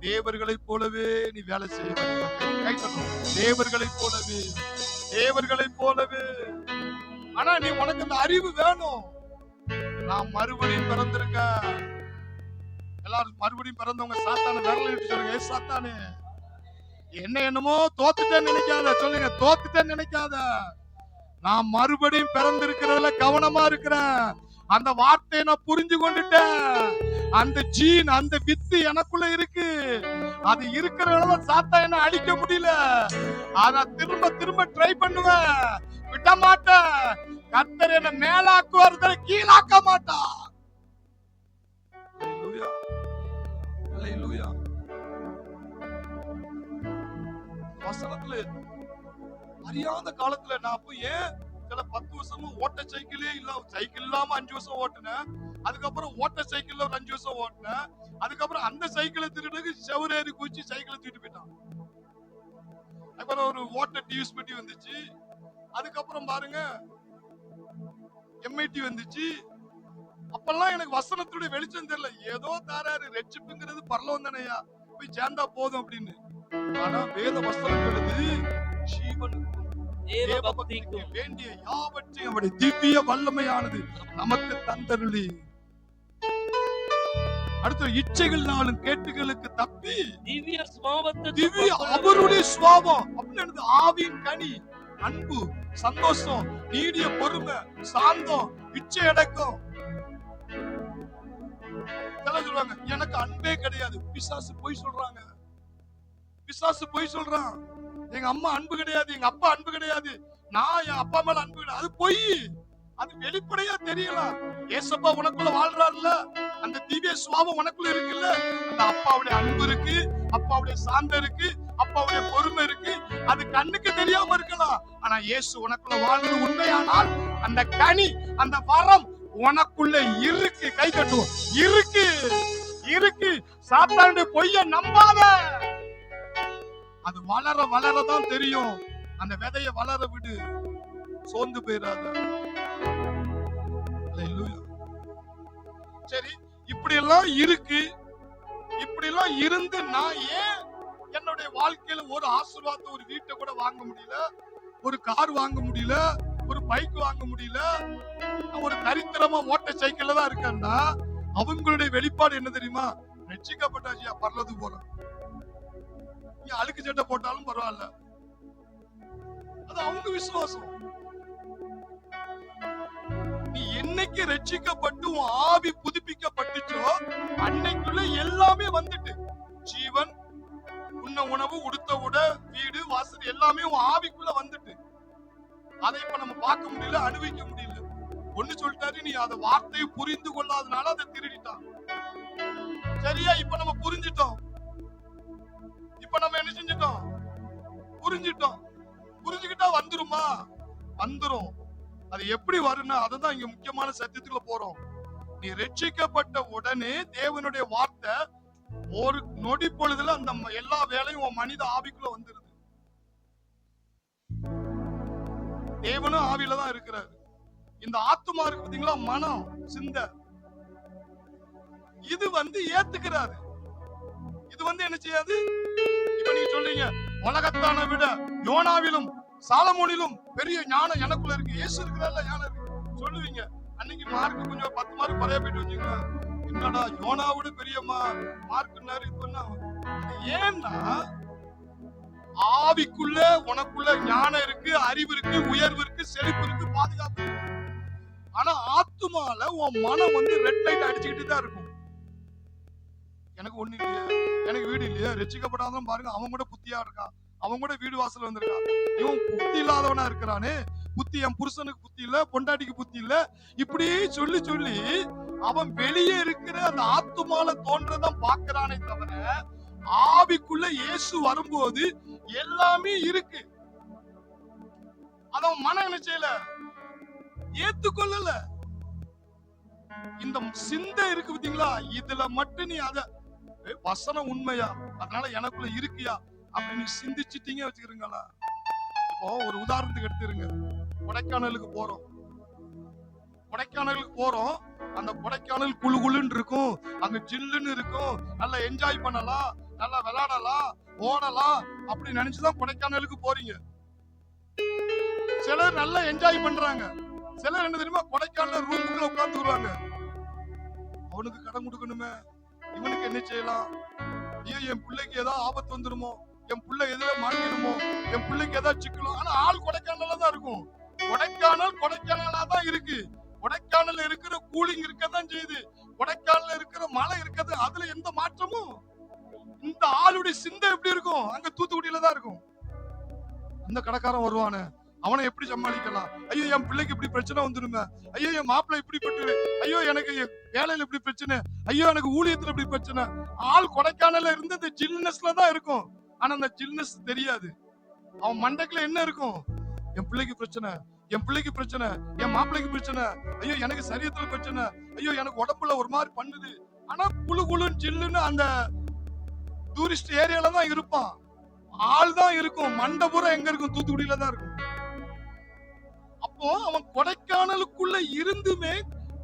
தேவர்களைப் போலவே நீ வேலை செய்ய வேண்டும். தேவர்களைப் போலவே, தேவர்களைப் போலவே. ஆனா நீ உனக்கு அந்த அறிவு வேணும். நான் மறுபடியும் பிறந்திருக்கேன். எல்லாரும் மறுபடியும் பிறந்தவங்க சாத்தான விரல இட்டு சொல்லுங்க, ஏ சாத்தானே, என்னமோ தோத்துட்டேன்னு நினைக்காத. சொல்லுங்க, தோத்துட்டேன்னு நினைக்காத. நான் மறுபடியும் பிறந்திருக்கிறதுல கவனமா இருக்கிறேன். அந்த வார்த்தையை நான் புரிஞ்சு கொண்டுட்டேன். அந்த ஜீன், அந்த வித்து எனக்குள்ள இருக்கு. அது இருக்கிறதுனால சாத்தா என்ன அழிக்க முடியல. ஆனா திரும்ப திரும்ப ட்ரை பண்ணுவேன், விட மாட்டேன். கர்த்தர் என்ன மேலாக்குவார், கீழாக்க மாட்டார். ஹல்லேலூயா, ஹல்லேலூயா. வசனத்துல அறியாத காலத்துல நான் போய் சில 10 வருஷமா ஓட்ட சைக்கிளே இல்ல, சைக்கிள் இல்லாம 5 வருஷம் ஓட்டுனேன். அதுக்கப்புறம் ஓட்ட சைக்கிள்ல ஒரு 5 வருஷம் ஓட்டுனேன். அதுக்கப்புறம் அந்த சைக்கிளை திருடுக்கு செவரேறி குச்சி சைக்கிளை தூக்கிட்டு போயிட்டான். அப்புறம் ஒரு ஓட்ட டியூஸ் பெட்டி வந்துச்சு. அதுக்கப்புறம் பாருங்க MIT வந்துச்சு. அப்பெல்லாம் எனக்கு வசனத்துடைய வெளிச்சம் தெரியல. ஏதோ தாராரு, ரட்சிப்புங்கிறது பரலோகம் தானையா, போய் சேர்ந்தா போதும் அப்படின்னு. ஆனா வேத வசனம் எழுது, ஜீவனுக்கும் தேவபக்திக்கும் வேண்டிய யாவற்றையும் அவருடைய திவ்ய வல்லமையானது நமக்கு தந்தருளி, அடுத்த இச்சைகள்னாலும் கேட்டுகளுக்கு தப்பி திவ்ய சுபாவத்தை, திவ்ய அவருடைய சுபாவம் அப்படின்னு ஆவியின் கனி, அன்பு, சந்தோஷம், நீடிய பொறுமை, சாந்தம், இச்சை அடக்கம். சொல்லுவாங்க எனக்கு அன்பே கிடையாது. பிசாசு போய் சொல்றாங்க, பிசாசு போய் சொல்றான். எங்க அம்மா அன்பு கிடையாது, எங்க அப்பா அன்பு கிடையாது, நான் என் அப்பா மேல அன்பு கிடையாது. அது பொய். அது வெளிப்படையா தெரியலாம். ஏசப்பா உனக்குள்ள வாழ்றாருல்ல, அந்த திவ்ய சுபாவம் உனக்குள்ள இருக்குல்ல, அந்த அப்பாவுடைய அன்பு இருக்கு, அப்பாவுடைய சாந்தம் இருக்கு, அப்பாவுடைய பொறுமை இருக்கு. அது கண்ணுக்கு தெரியாம இருக்கலாம். ஆனா இயேசு உனக்குள்ள வாழ்றது உண்மையானால் அந்த கனி, அந்த வரம் உனக்குள்ள இருக்கு. கை கட்டுவோம், இருக்கு, இருக்கு. சாத்தானுடைய பொய்ய நம்பாத. அது வளர வளரதான் தெரியும். அந்த விதைய வளர விடு, சோர்ந்து போயிடாத. சரி, இப்படி எல்லாம் இருக்கு. இப்படி எல்லாம் இருந்து நான் ஏன் என்னுடைய வாழ்க்கையில ஒரு ஆசீர்வாதத்தை, ஒரு வீட்டை கூட வாங்க முடியல, ஒரு கார் வாங்க முடியல, ஒரு பைக் வாங்க முடியல, ஒரு தரித்திரமா ஓட்ட சைக்கிள்ல தான் இருக்கேன்னா அவங்களுடைய வெளிப்பாடு என்ன தெரியுமா? ரட்சிக்கப்பட்டாச்சியா, பரலோகத்துக்கு போறோம். நீ அழுக்கு சட்டை போட்டாலும் பரவாயில்ல, அது அவங்க விசுவாசம். நீ என்னைக்கு ரட்சிக்கப்பட்டு உன் ஆவி புதுப்பிக்கப்பட்டுச்சோ அன்னைக்குள்ள எல்லாமே வந்துட்டு, ஜீவன், உண்ண உணவு, உடுத்த உட, வீடு வாசல் எல்லாமே உன் ஆவிக்குள்ள வந்துட்டு. அதை இப்ப நம்ம பார்க்க முடியல, அனுபவிக்க முடியல. ஒண்ணு சொல்லிட்டாரு, நீ அந்த வார்த்தையை புரிந்து கொள்ளாதனால அதை திருடிட்டான். சரியா? இப்ப நம்ம புரிஞ்சிட்டோம். இப்ப நம்ம என்ன செஞ்சிட்டோம்? புரிஞ்சிட்டோம். புரிஞ்சுக்கிட்டா வந்துருமா? வந்துரும். அது எப்படி வரும்னா, அதுதான் இங்க முக்கியமான சத்தியத்துக்குள்ள போறோம். நீ ரட்சிக்கப்பட்ட உடனே தேவனுடைய வார்த்தை ஒரு நொடி பொழுதுல அந்த எல்லா வேலையும் உன் மனித ஆவிக்குள்ள வந்துருது. தேவனும் ஆவியில தான் இருக்கிறாரு. இந்த ஆத்துமா இருக்கு பாத்தீங்களா, மனம், சிந்தை, இது ஏத்துக்கிறாரு. இது என்ன செய்யாது? இப்ப நீங்க சொல்றீங்க, உலகத்தான விட யோனாவிலும் சாலமோனிலும் பெரிய ஞானம் எனக்குள்ள இருக்கு, இயேசு இருக்கிறார்ல ஞானம் இருக்கு சொல்லுவீங்க. அன்னைக்கு மார்க் கொஞ்சம் 10 மார்க் குறைய போயிட்டு வச்சுங்க, என்னடா யோனாவோட பெரிய மார்க்னாரு. ஏன்னா ஆவிக்குள்ள உனக்குள்ள ஞானம் இருக்கு, அறிவு இருக்கு, உயர்வு இருக்கு, செழிப்பு இருக்கு, பாதுகாப்பு இருக்கு. ஆனா ஆத்துமால உன் மனம் ரெட் லைட் அடிச்சுக்கிட்டு தான் இருக்கும். எனக்கு ஒண்ணு இல்லையா, எனக்கு வீடு இல்லையா, ரட்சிக்கப்படாதான் பாருங்க, அவன் கூட புத்தியா இருக்கான், அவன் கூட வீடு வாசல் வந்திருக்கான். இவன் புத்தி இல்லாதவனா இருக்கிறானே, புத்தி, என் புருஷனுக்கு புத்தி இல்ல, பொண்டாட்டிக்கு புத்தி இல்ல, இப்படி சொல்லி சொல்லி அவன் வெளியே இருக்கிற அந்த ஆத்துமால தோன்றதான் பாக்குறானே தவிர, ஆவிக்குள்ள இயேசு வரும்போது எல்லாமே இருக்கு. அத மனம் என்ன செய்யல, ஏத்துக்கொள்ளல. இந்த சிந்தை இருக்கு பாத்தீங்களா, இதுல மட்டும் நீ அத வசனம் உண்மையா, அதனால எனக்குள்ள இருக்கியா அப்படின்னு சிந்திச்சிட்டீங்க வச்சுக்கிறீங்களா. இப்போ ஒரு உதாரணத்துக்கு எடுத்துருங்க. கொடைக்கானலுக்கு போறோம். கொடைக்கானலுக்கு போறோம். அந்த கொடைக்கானல் குளு குளுன்னு இருக்கும், அங்க ஜில்லுன்னு இருக்கும், நல்லா என்ஜாய் பண்ணலாம், நல்லா விளையாடலாம், ஓடலாம் அப்படி நினைச்சுதான் கொடைக்கானலுக்கு போறீங்க. சிலர் நல்லா என்ஜாய் பண்றாங்க. சிலர் என்ன தெரியுமா, கொடைக்கானல் ரூமுக்குள்ள உட்கார்ந்துருவாங்க. அவனுக்கு கடன் கொடுக்கணுமே, இவனுக்கு என்ன செய்யலாம், ஐயோ என் பிள்ளைக்கு ஏதாவது ஆபத்து வந்துருமோ, என் பிள்ளை எதுல மாட்டிடுமோ, என் பிள்ளைக்கு ஏதாவது சிக்கலும். ஆனா ஆள் கொடைக்கானல்ல தான் இருக்கும். கொடைக்கானல் கொடைக்கானலா தான் இருக்கு. கொடைக்கானல்ல இருக்கிற கூலிங் இருக்கதான் செய்யுது, கொடைக்கானல்ல இருக்கிற மழை இருக்குது, அதுல எந்த மாற்றமும். இந்த ஆளுடைய சிந்தை எப்படி இருக்கும், அங்க தூத்துக்குடியில தான் இருக்கும். அந்த கடைக்காரன் வருவானே, அவனை எப்படி சமாளிக்கலாம், ஐயோ என் பிள்ளைக்கு இப்படி பிரச்சனை வந்துருமே, ஐயோ என் மாப்பிள்ளை இப்படி பட்டு, ஐயோ எனக்கு வேலையில இப்படி பிரச்சனை, ஐயோ எனக்கு ஊழியத்துல இப்படி பிரச்சனை. ஆள் கொடைக்கானல்ல இருந்து இந்த ஜில்னஸ்ல தான் இருக்கும். ஆனா அந்த ஜில்னஸ் தெரியாது. அவன் மண்டைக்குள்ள என்ன இருக்கும், என் பிள்ளைக்கு பிரச்சனை, என் பிள்ளைக்கு பிரச்சனை, என் மாப்பிள்ளைக்கு பிரச்சனை, ஐயோ எனக்கு சரீரத்துல பிரச்சனை, ஐயோ எனக்கு உடம்புல ஒரு மாதிரி பண்ணுது. ஆனா குளு குளுன்னு ஜில்லுன்னு அந்த டூரிஸ்ட் ஏரியால தான் இருப்பான். ஆள் தான் இருக்கும், மண்டபுரம் எங்க இருக்கும், தூத்துக்குடியில தான் இருக்கும். அப்போ அவன் கொடைக்கானலுக்குள்ள இருந்துமே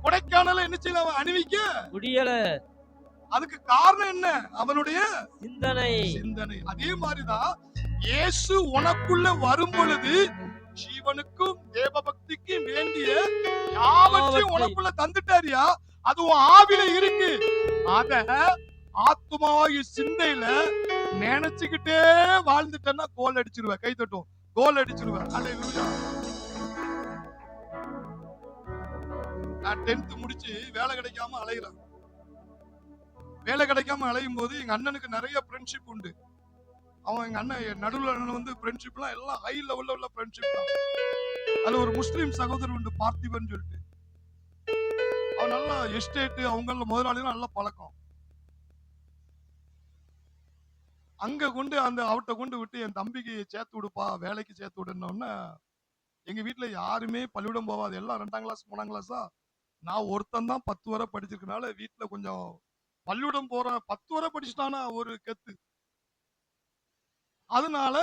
கொடைக்கானல என்ன செய்யல அவன் அணிவிக்க முடியல. அதுக்கு காரணம் என்ன, அவனுடைய சிந்தனை. சிந்தனை. அதே மாதிரிதான் இயேசு உனக்குள்ள வரும் பொழுது ஜீவனுக்கும் தேவ பக்திக்கும் வேண்டிய யாவற்றையும் உனக்குள்ள தந்துட்டாரியா, அது உன் ஆவில இருக்கு. அத ஆத்மாவாகிய சிந்தையில நினைச்சுக்கிட்டே வாழ்ந்துட்டேன்னா கோல் அடிச்சிருவேன். கை தட்டும், கோல் அடிச்சிருவேன். அல்லேலூயா. நான் 10th முடிச்சு வேலை கிடைக்காம அலைகிறேன். வேலை கிடைக்காம அலையும் போது எங்க அண்ணனுக்கு நிறைய ஃப்ரெண்ட்ஷிப் உண்டு. அவன் எங்க அண்ணன் நடுவுல அண்ணன் வந்து ஃப்ரெண்ட்ஷிப்லாம் எல்லாம் ஹை லெவல்ல உள்ள ஃப்ரெண்ட்ஷிப் தான். அதுல ஒரு முஸ்லீம் சகோதரர் உண்டு, பார்த்திபன் சொல்லிட்டு. அவன் நல்லா எஸ்டேட், அவங்கள முதலாளிகள் நல்ல பழக்கம். அங்க கொண்டு அந்த அவட்ட கொண்டு விட்டு என் தம்பிக்கு சேர்த்து விடுப்பா, வேலைக்கு சேர்த்து விடுனோன்னா, எங்க வீட்டுல யாருமே பள்ளிக்கூடம் போவாது. எல்லாம் 2ஆம் கிளாஸ் 3ஆம் கிளாஸா. நான் ஒருத்தன் தான் 10 வரை படிச்சிருக்கனால வீட்டுல கொஞ்சம் பள்ளிக்கூடம் போற 10 வரை படிச்சுட்டானா ஒரு கெத்து. அதனால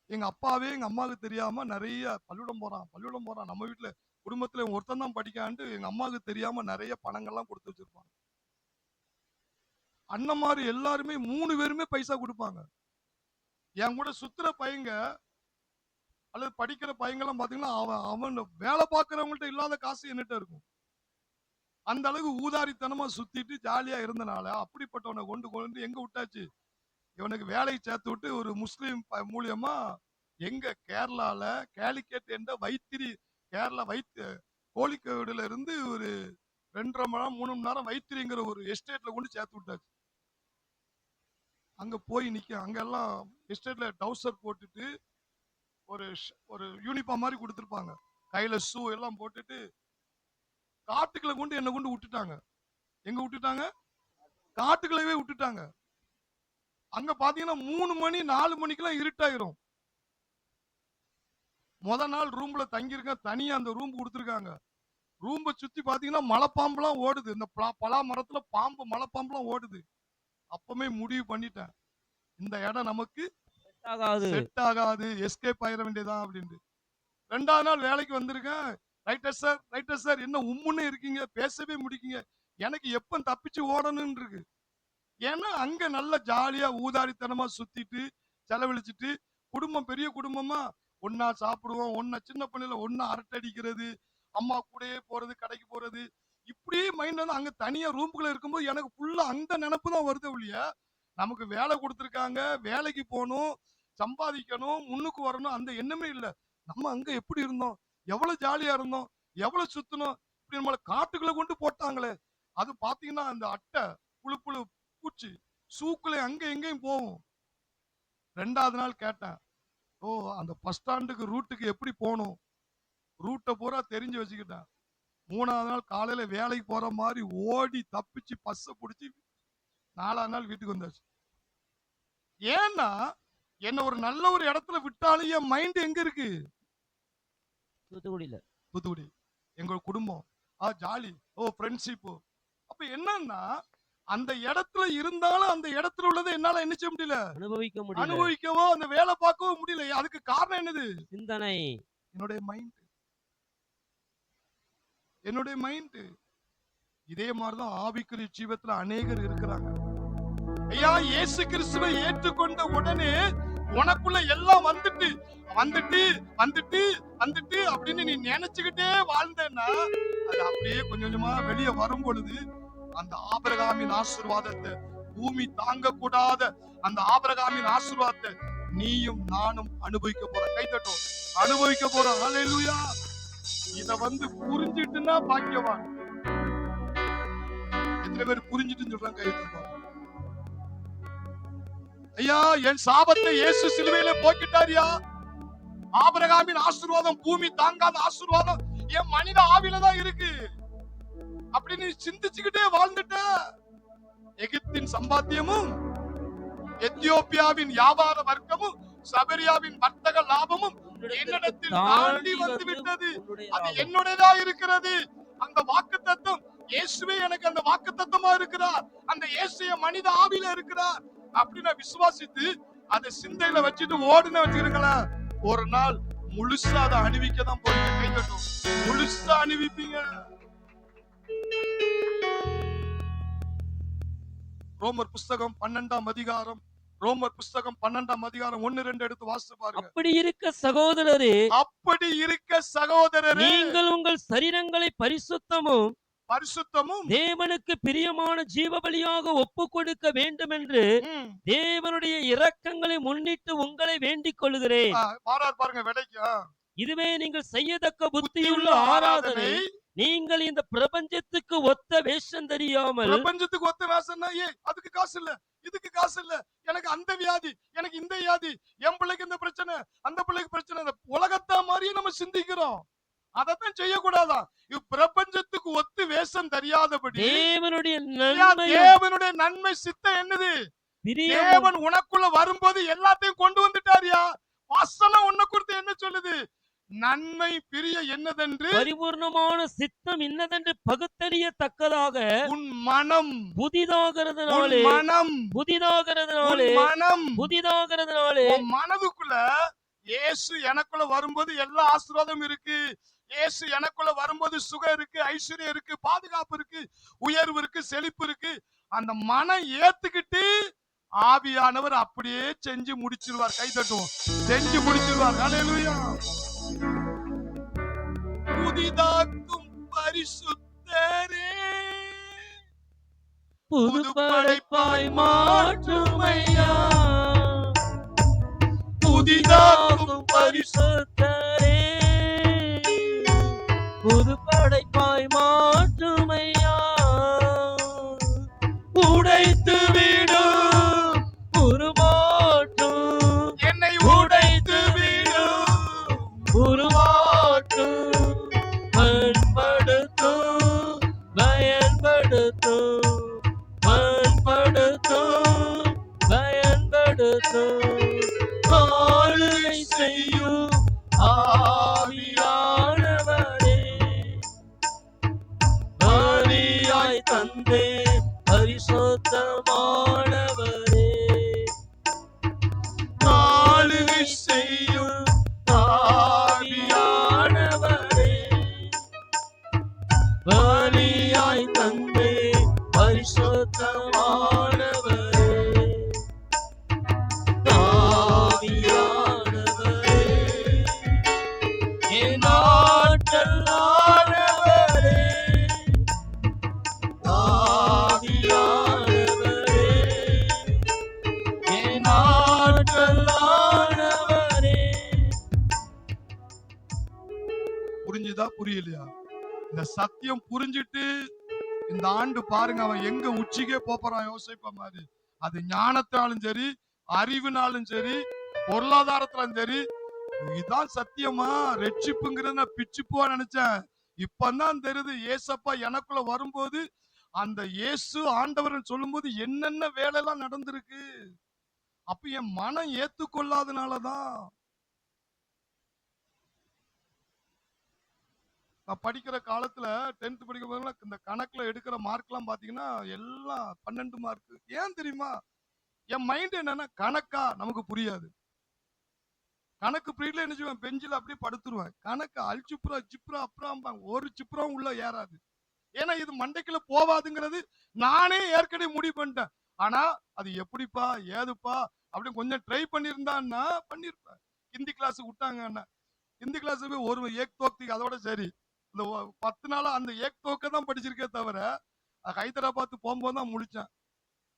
எங்க அப்பாவே எங்க அம்மாவுக்கு தெரியாம நிறைய பள்ளிக்கூடம் போறான் நம்ம வீட்டுல குடும்பத்துல ஒருத்தன் தான் படிக்கான்ட்டு எங்க அம்மாவுக்கு தெரியாம நிறைய பணங்கள்லாம் கொடுத்து வச்சிருப்பாங்க. அண்ணன் மாதிரி எல்லாருமே 3 பேருமே பைசா கொடுப்பாங்க. என் கூட சுத்துற பையங்க அல்லது படிக்கிற பையங்கெல்லாம் பாத்தீங்கன்னா அவன் வேலை பார்க்கறவங்கள்ட்ட இல்லாத காசு என்னட்ட இருக்கும். அந்த அளவுக்கு ஊதாரித்தனமா சுத்திட்டு ஜாலியா இருந்தனால அப்படிப்பட்டவனை கொண்டு கொண்டு எங்க விட்டாச்சு, இவனுக்கு வேலைக்கு சேர்த்து விட்டு ஒரு முஸ்லீம் மூலியமா எங்க கேரளால கேலிக்கேட் என்ற வைத்திரி, கேரளா கோழிக்கோடுல இருந்து ஒரு 2.5 மணி நேரம் 3 மணி நேரம் வைத்திரிங்கிற ஒரு எஸ்டேட்ல கொண்டு சேர்த்து விட்டாச்சு. அங்க போய் நிக்க, அங்கெல்லாம் எஸ்டேட்ல டவுசர் போட்டுட்டு ஒரு யூனிஃபார்ம் மாதிரி கொடுத்துருப்பாங்க, கையில ஷூ எல்லாம் போட்டுட்டு காட்டுக்குள்ள கொண்டு என்ன கொண்டு விட்டுட்டாங்க. எங்க விட்டுட்டாங்க, காட்டுக்குள்ளவே விட்டுட்டாங்க. அங்க பாத்தீங்கன்னா 3 மணி 4 மணிக்கெல்லாம் இருட்டாயிரும். முத நாள் ரூம்ல தங்கியிருக்கேன், தனியா அந்த ரூம் கொடுத்துருக்காங்க. ரூம்ப சுத்தி பாத்தீங்கன்னா மலைப்பாம்புலாம் ஓடுது, இந்த பலா மரத்துல பாம்பு மலைப்பாம்புலாம் ஓடுது. அப்பமே முடிவு பண்ணிட்டேன், இந்த இடம் நமக்கு செட் ஆகாது, எஸ்கேப் ஆயிட வேண்டியதான் அப்படின்ட்டு. 2ஆவது நாள் வேலைக்கு வந்திருக்கேன். ரைட்டர் சார் என்ன உம்முன்னு இருக்கீங்க, பேசவே முடிக்கீங்க, எனக்கு எப்ப தப்பிச்சு ஓடணும்னு இருக்கு. ஏன்னா அங்க நல்ல ஜாலியா ஊதாரித்தனமா சுத்திட்டு செலவழிச்சிட்டு, குடும்பம் பெரிய குடும்பமா ஒன்னா சாப்பிடுவோம், ஒன்னா சின்ன பிள்ளைல ஒன்னா அரட்டை அடிக்கிறது, அம்மா கூடயே போறது, கடைக்கு போறது, இப்படியே மைண்ட் வந்து அங்க தனியா ரூமுக்குள்ள இருக்கும்போது எனக்கு ஃபுல்லா அந்த நினைப்பு தான் வருது ஒழிய, நமக்கு வேலை கொடுத்துருக்காங்க, வேலைக்கு போகணும், சம்பாதிக்கணும், முன்னுக்கு வரணும், அந்த எண்ணமே இல்ல. நம்ம அங்க எப்படி இருந்தோம், எவ்வளவு ஜாலியா இருந்தோம், எவ்வளவு சுத்தணும், இப்படி நம்மள காட்டுக்குள்ள கொண்டு போட்டாங்களே. அது பாத்தீங்கன்னா அந்த அட்டை புழு பூச்சி சூக்குல அங்க எங்கேயும் போகும். 2ஆவது நாள் கேட்டேன், ஓ அந்த பஸ் ஸ்டாண்டுக்கு ரூட்டுக்கு எப்படி போகணும், ரூட்டை பூரா தெரிஞ்சு வச்சுக்கிட்டேன். 3ஆவது நாள் காலையில வேலைக்கு போற மாதிரி ஓடி தப்பிச்சு பஸ்ஸை பிடிச்சி 4ஆவது நாள் வீட்டுக்கு வந்தாச்சு. ஏன்னா என்ன ஒரு நல்ல ஒரு இடத்துல விட்டாலும் என் மைண்ட் எங்க இருக்கு, தூத்துக்குடியில. தூத்துக்குடி எங்க குடும்பம். Jolly, friendship. அப்ப என்னன்னா அந்த இடத்துல இருந்தாலும் அந்த இடத்துல உள்ளதை என்னால என்ன செய்ய முடியல, அனுபவிக்க முடியல. அனுபவிக்கவோ அந்த வேலை பார்க்கவோ முடியல. அதுக்கு காரணம் என்னது? சிந்தனை. என்னுடைய மைண்ட், என்னுடைய மைண்ட். இதே மாதிரிதான் ஆவிக்குரிய ஜீவத்துல அநேகர் இருக்கிறாங்க. ஐயா, இயேசு கிறிஸ்துவை ஏற்றுக்கொண்ட உடனே உனக்குள்ள எல்லாம் வந்துட்டு வந்துட்டு வந்துட்டு வந்துட்டு அப்படின்னு நீ நினைச்சுக்கிட்டே வாழ்ந்தேன்னா அது அப்படியே கொஞ்சம் கொஞ்சமா வெளியே வரும் பொழுது அந்த ஆபிரகாமின் ஆசீர்வாதத்தை, பூமி தாங்க கூடாத அந்த ஆபிரகாமின் ஆசீர்வாதத்தை நீயும் நானும் அனுபவிக்க போறோம். கைத்தட்டும், அனுபவிக்க போறோம். ஹல்லேலூயா. இத புரிஞ்சிட்டுன்னா பாக்கியவான். எத்தனை பேர் புரிஞ்சிட்டு சொல்றாங்க? கைத்தட்டும். ஐயா, என் சாபத்தை இயேசு சிலுவையில போக்கிட்டாரியா. ஆபிரகாமின் ஆசீர்வாதம், பூமி தாங்காத ஆசீர்வாதம் என் மனித ஆவில தான் இருக்கு அப்படின்னு சிந்திச்சுக்கிட்டே வாழ்ந்துட்ட. எகிப்தின் சம்பாத்தியமும், எத்தியோப்பியாவின் வியாபார வர்க்கமும், சபரியாவின் வர்த்தக லாபமும் என்னிடத்தில் தாண்டி வந்து விட்டது. அது என்னுடையதா இருக்கிறது. அந்த வாக்குத்தத்தம் இயேசுவே எனக்கு அந்த வாக்குத்தத்தமா இருக்கிறார். அந்த இயேசு மனித ஆவில இருக்கிறார் அப்படின்னு விசுவாசித்து அதை சிந்தையில வச்சுட்டு ஓடுன வச்சுக்கிறீங்களா, ஒரு நாள் முழுசா அதை அணிவிக்க தான் போறீங்க. கைதட்டும், முழுசா அணிவிப்பீங்க. ரோமர் புஸ்தகம் 12ஆம் அதிகாரம், ரோமர் புஸ்தகம் 12ஆம் அதிகாரம் 1-2 எடுத்து வாசித்து பாருங்க. அப்படி இருக்க சகோதரரே, அப்படி இருக்க சகோதரரே, நீங்கள் உங்கள் சரீரங்களை பரிசுத்தமும் தேவனுக்கு பிரியமான ஜீவபலியாக ஒப்பு கொடுக்க வேண்டும் என்று தேவனுடைய இரக்கங்களை முன்னிட்டு உங்களை வேண்டிக் கொள்கிறேன். பாருங்க விடைக்கு. இதுவே நீங்கள் செய்யத்தக்க புத்தியுள்ள ஆராதனை. நீங்கள் இந்த பிரபஞ்சத்துக்கு ஒத்த வேஷம் தெரியாமல், பிரபஞ்சத்துக்கு ஒத்த வேஷம்னா அதுக்கு காசு இல்ல, இதுக்கு காசு இல்ல, எனக்கு அந்த வியாதி, எனக்கு இந்த வியாதி, என் பிள்ளைக்கு இந்த பிரச்சனை, அந்த பிள்ளைக்கு பிரச்சனை, உலகத்தா மாதிரியே நம்ம சிந்திக்கிறோம். அதத்தான் செய்யக்கூடாதான். பிரபஞ்சத்துக்கு ஒத்து வேஷம் தெரியாதபடி தேவனுடைய நன்மை சித்தம் என்னது? தேவன் உனக்குள்ள வரும்போது எல்லாத்தையும் கொண்டு வந்துட்டாரியா. வசனம் உன்னை குறித்து என்ன சொல்லுது? நன்மை பிரிய என்னதென்று, பரிபூர்ணமான சித்தம் என்னதென்று பகுத்தறியத்தக்கதாக உன் மனம் புதிதாகிறதுனாலே, உன் மனதுக்குள்ள இயேசு எனக்குள்ள வரும்போது எல்லா ஆசீர்வாதமும் இருக்கு. இயேசு எனக்குள்ள வரும்போது சுகம் இருக்கு, ஐஸ்வர்யம் இருக்கு, பாதுகாப்பு இருக்கு, உயர்வு இருக்கு, செழிப்பு இருக்கு. அந்த மனம் ஏத்துக்கிட்டு ஆவியானவர் அப்படியே செஞ்சு முடிச்சிருவார். கை தட்டுவோம், செஞ்சு முடிச்சிருவார். ஹல்லேலூயா. புதிதாக்கும் பரிசுத்தரே, புது படைப்பாய் மாற்றுமையா. புதிதாக்கும் பரிசுத்தரே, புது படைப்பாய் மாற்றுமையா. உடைத்து விடும் உருமாற்றும், என்னை உடைத்து விடும் உருமாற்றும், பண்படுத்தும் பயன்படுத்தும், பண்படுத்தும் பயன்படுத்தும், ஆளுகை செய்யும் ஆவியானவரே, பலியாய் தந்தே பரிசுத்தமானவரே, ஆளுகை செய்யும் ஆவியானவரே, பலியாய் தந்தே பரிசுத்தமானவரே, ஆவியானவரே, என் ஆற்றல் ஆனவரே, ஆவியானவரே, என் ஆற்றல் ஆனவரே. புரிஞ்சுதா புரியலையா? இந்த சத்தியம் புரிஞ்சிட்டு இந்த ஆண்டு பாருங்க, அவன் எங்க உச்சிக்கே போறான் யோசிப்ப மாதிரி. அது ஞானத்தாலும் சரி, அறிவுனாலும் சரி, பொருளாதாரத்திலும் சரி. இதுதான் சத்தியமா? ரட்சிப்புங்கிறத நான் பிச்சுப்பா நினைச்சேன். இப்பதான் தெரியுது. ஏசப்பா எனக்குள்ள வரும்போது அந்த இயேசு ஆண்டவர் சொல்லும்போது என்னென்ன வேலை எல்லாம் நடந்திருக்கு. அப்ப என் மனம் ஏத்துக்கொள்ளாதனாலதான். நான் படிக்கிற காலத்துல 10th படிக்கும் போதெல்லாம் இந்த கணக்குல எடுக்கிற மார்க்லாம் பாத்தீங்கன்னா எல்லாம் 12 மார்க். ஏன் தெரியுமா? என் மைண்ட் என்னன்னா கணக்கா நமக்கு புரியாது. கணக்கு பீரியட்ல என்ன செய்வேன், பெஞ்சில அப்படியே படுத்துருவேன். கணக்கு அல்ஜிப்ரா ஜிப்ரா அப்ராம்பாங்க, ஒரு ஜிப்ராவும் உள்ள ஏறாது. ஏன்னா இது மண்டைக்குள்ள போவாதுங்கிறது நானே ஏற்கனவே முடிவு பண்ணிட்டேன். ஆனா அது எப்படிப்பா ஏதுப்பா அப்படி கொஞ்சம் ட்ரை பண்ணியிருந்தான்னா பண்ணிருப்பேன். ஹிந்தி கிளாஸ் விட்டாங்க, ஹிந்தி கிளாஸ் போய் ஒரு ஏக் தோக்திக்கு அதோட சரி. இந்த 10 நாளா அந்த ஏக் தோக்க தான் படிச்சிருக்கே தவிர ஹைதராபாத் போகும்போது தான் முழிச்சேன்.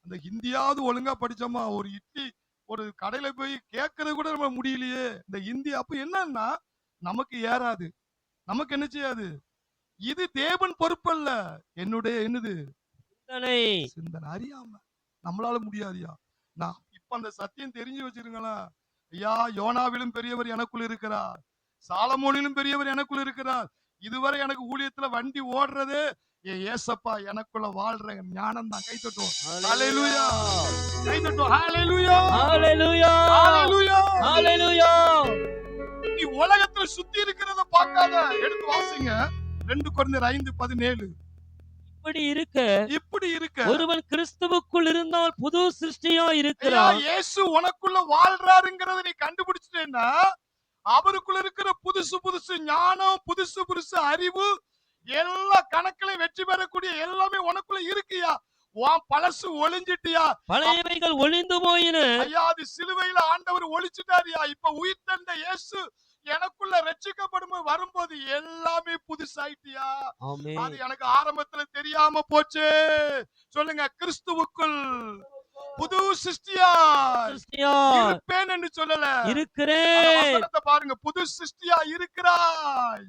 அந்த ஹிந்தியாவது ஒழுங்கா படிச்சோமா, ஒரு இட்லி ஒரு கடையில போய் கேட்கறது கூட நம்ம முடியலையே. இந்த ஹிந்தி அப்ப என்னன்னா நமக்கு ஏறாது, நமக்கு என்ன செய்யாது. இது தேவன் பொறுப்பல்ல, என்னுடைய என்னது சிந்தனை. சிந்தனை. அறியாம நம்மளால முடியாதுயா. நான் இப்ப அந்த சத்தியம் தெரிஞ்சு வச்சிருங்களா. ஐயா, யோனாவிலும் பெரியவர் எனக்குள் இருக்கிறார், சாலமோனிலும் பெரியவர் எனக்குள் இருக்கிறார். இதுவரை எனக்கு ஊழியத்துல வண்டி ஓடுறது என் ஏசப்பா எனக்குள்ள வாழ்ற ஞானம் தான். கை தட்டுவோம். ஹalleluya. கை தட்டுவோம். ஹalleluya. ஹalleluya. ஹalleluya. ஹalleluya. நீ உலகத்துல சுத்தி இருக்கிறத பார்க்காத. எடுத்து வாசிங்க 2 கொரிந்தியர் 5:17. இப்படி இருக்க ஒருவன் ஒருவன் கிறிஸ்துவுக்குள் இருந்தால் புது சிருஷ்டியா ஐயா, இருக்கிறான். இயேசு உனக்குள்ள வாழ்றாருங்கிறத நீ கண்டுபிடிச்சிட்டேன்னா அவருக்குள்ள இருக்கிற புதுசு புதுசு ஞானம், புதுசு புதுசு அறிவு, எல்லா கணக்குல வெற்றி பெறக்கூடிய எல்லாமே உனக்குள்ள இருக்குயா. உன் பழசு ஒளிஞ்சிட்டியா. பழையவைகள் ஒளிந்து போயின. ஐயா, அது சிலுவையில ஆண்டவர் ஒளிச்சிட்டாரியா. இப்ப உயிர்த்தெழுந்த இயேசு எனக்குள்ள ரட்சிக்கப்படும் வரும்போது எல்லாமே புதுசாயிட்டியா. ஆமென். அது எனக்கு ஆரம்பத்துல தெரியாம போச்சு. சொல்லுங்க, கிறிஸ்துவுக்குள் புது சிருஷ்டியா சிருஷ்டியா இருப்பேன் என்று சொல்லல. அந்த இருக்கிறேன். வசனத்தை பாருங்க, புது சிருஷ்டியா இருக்கிறாய்.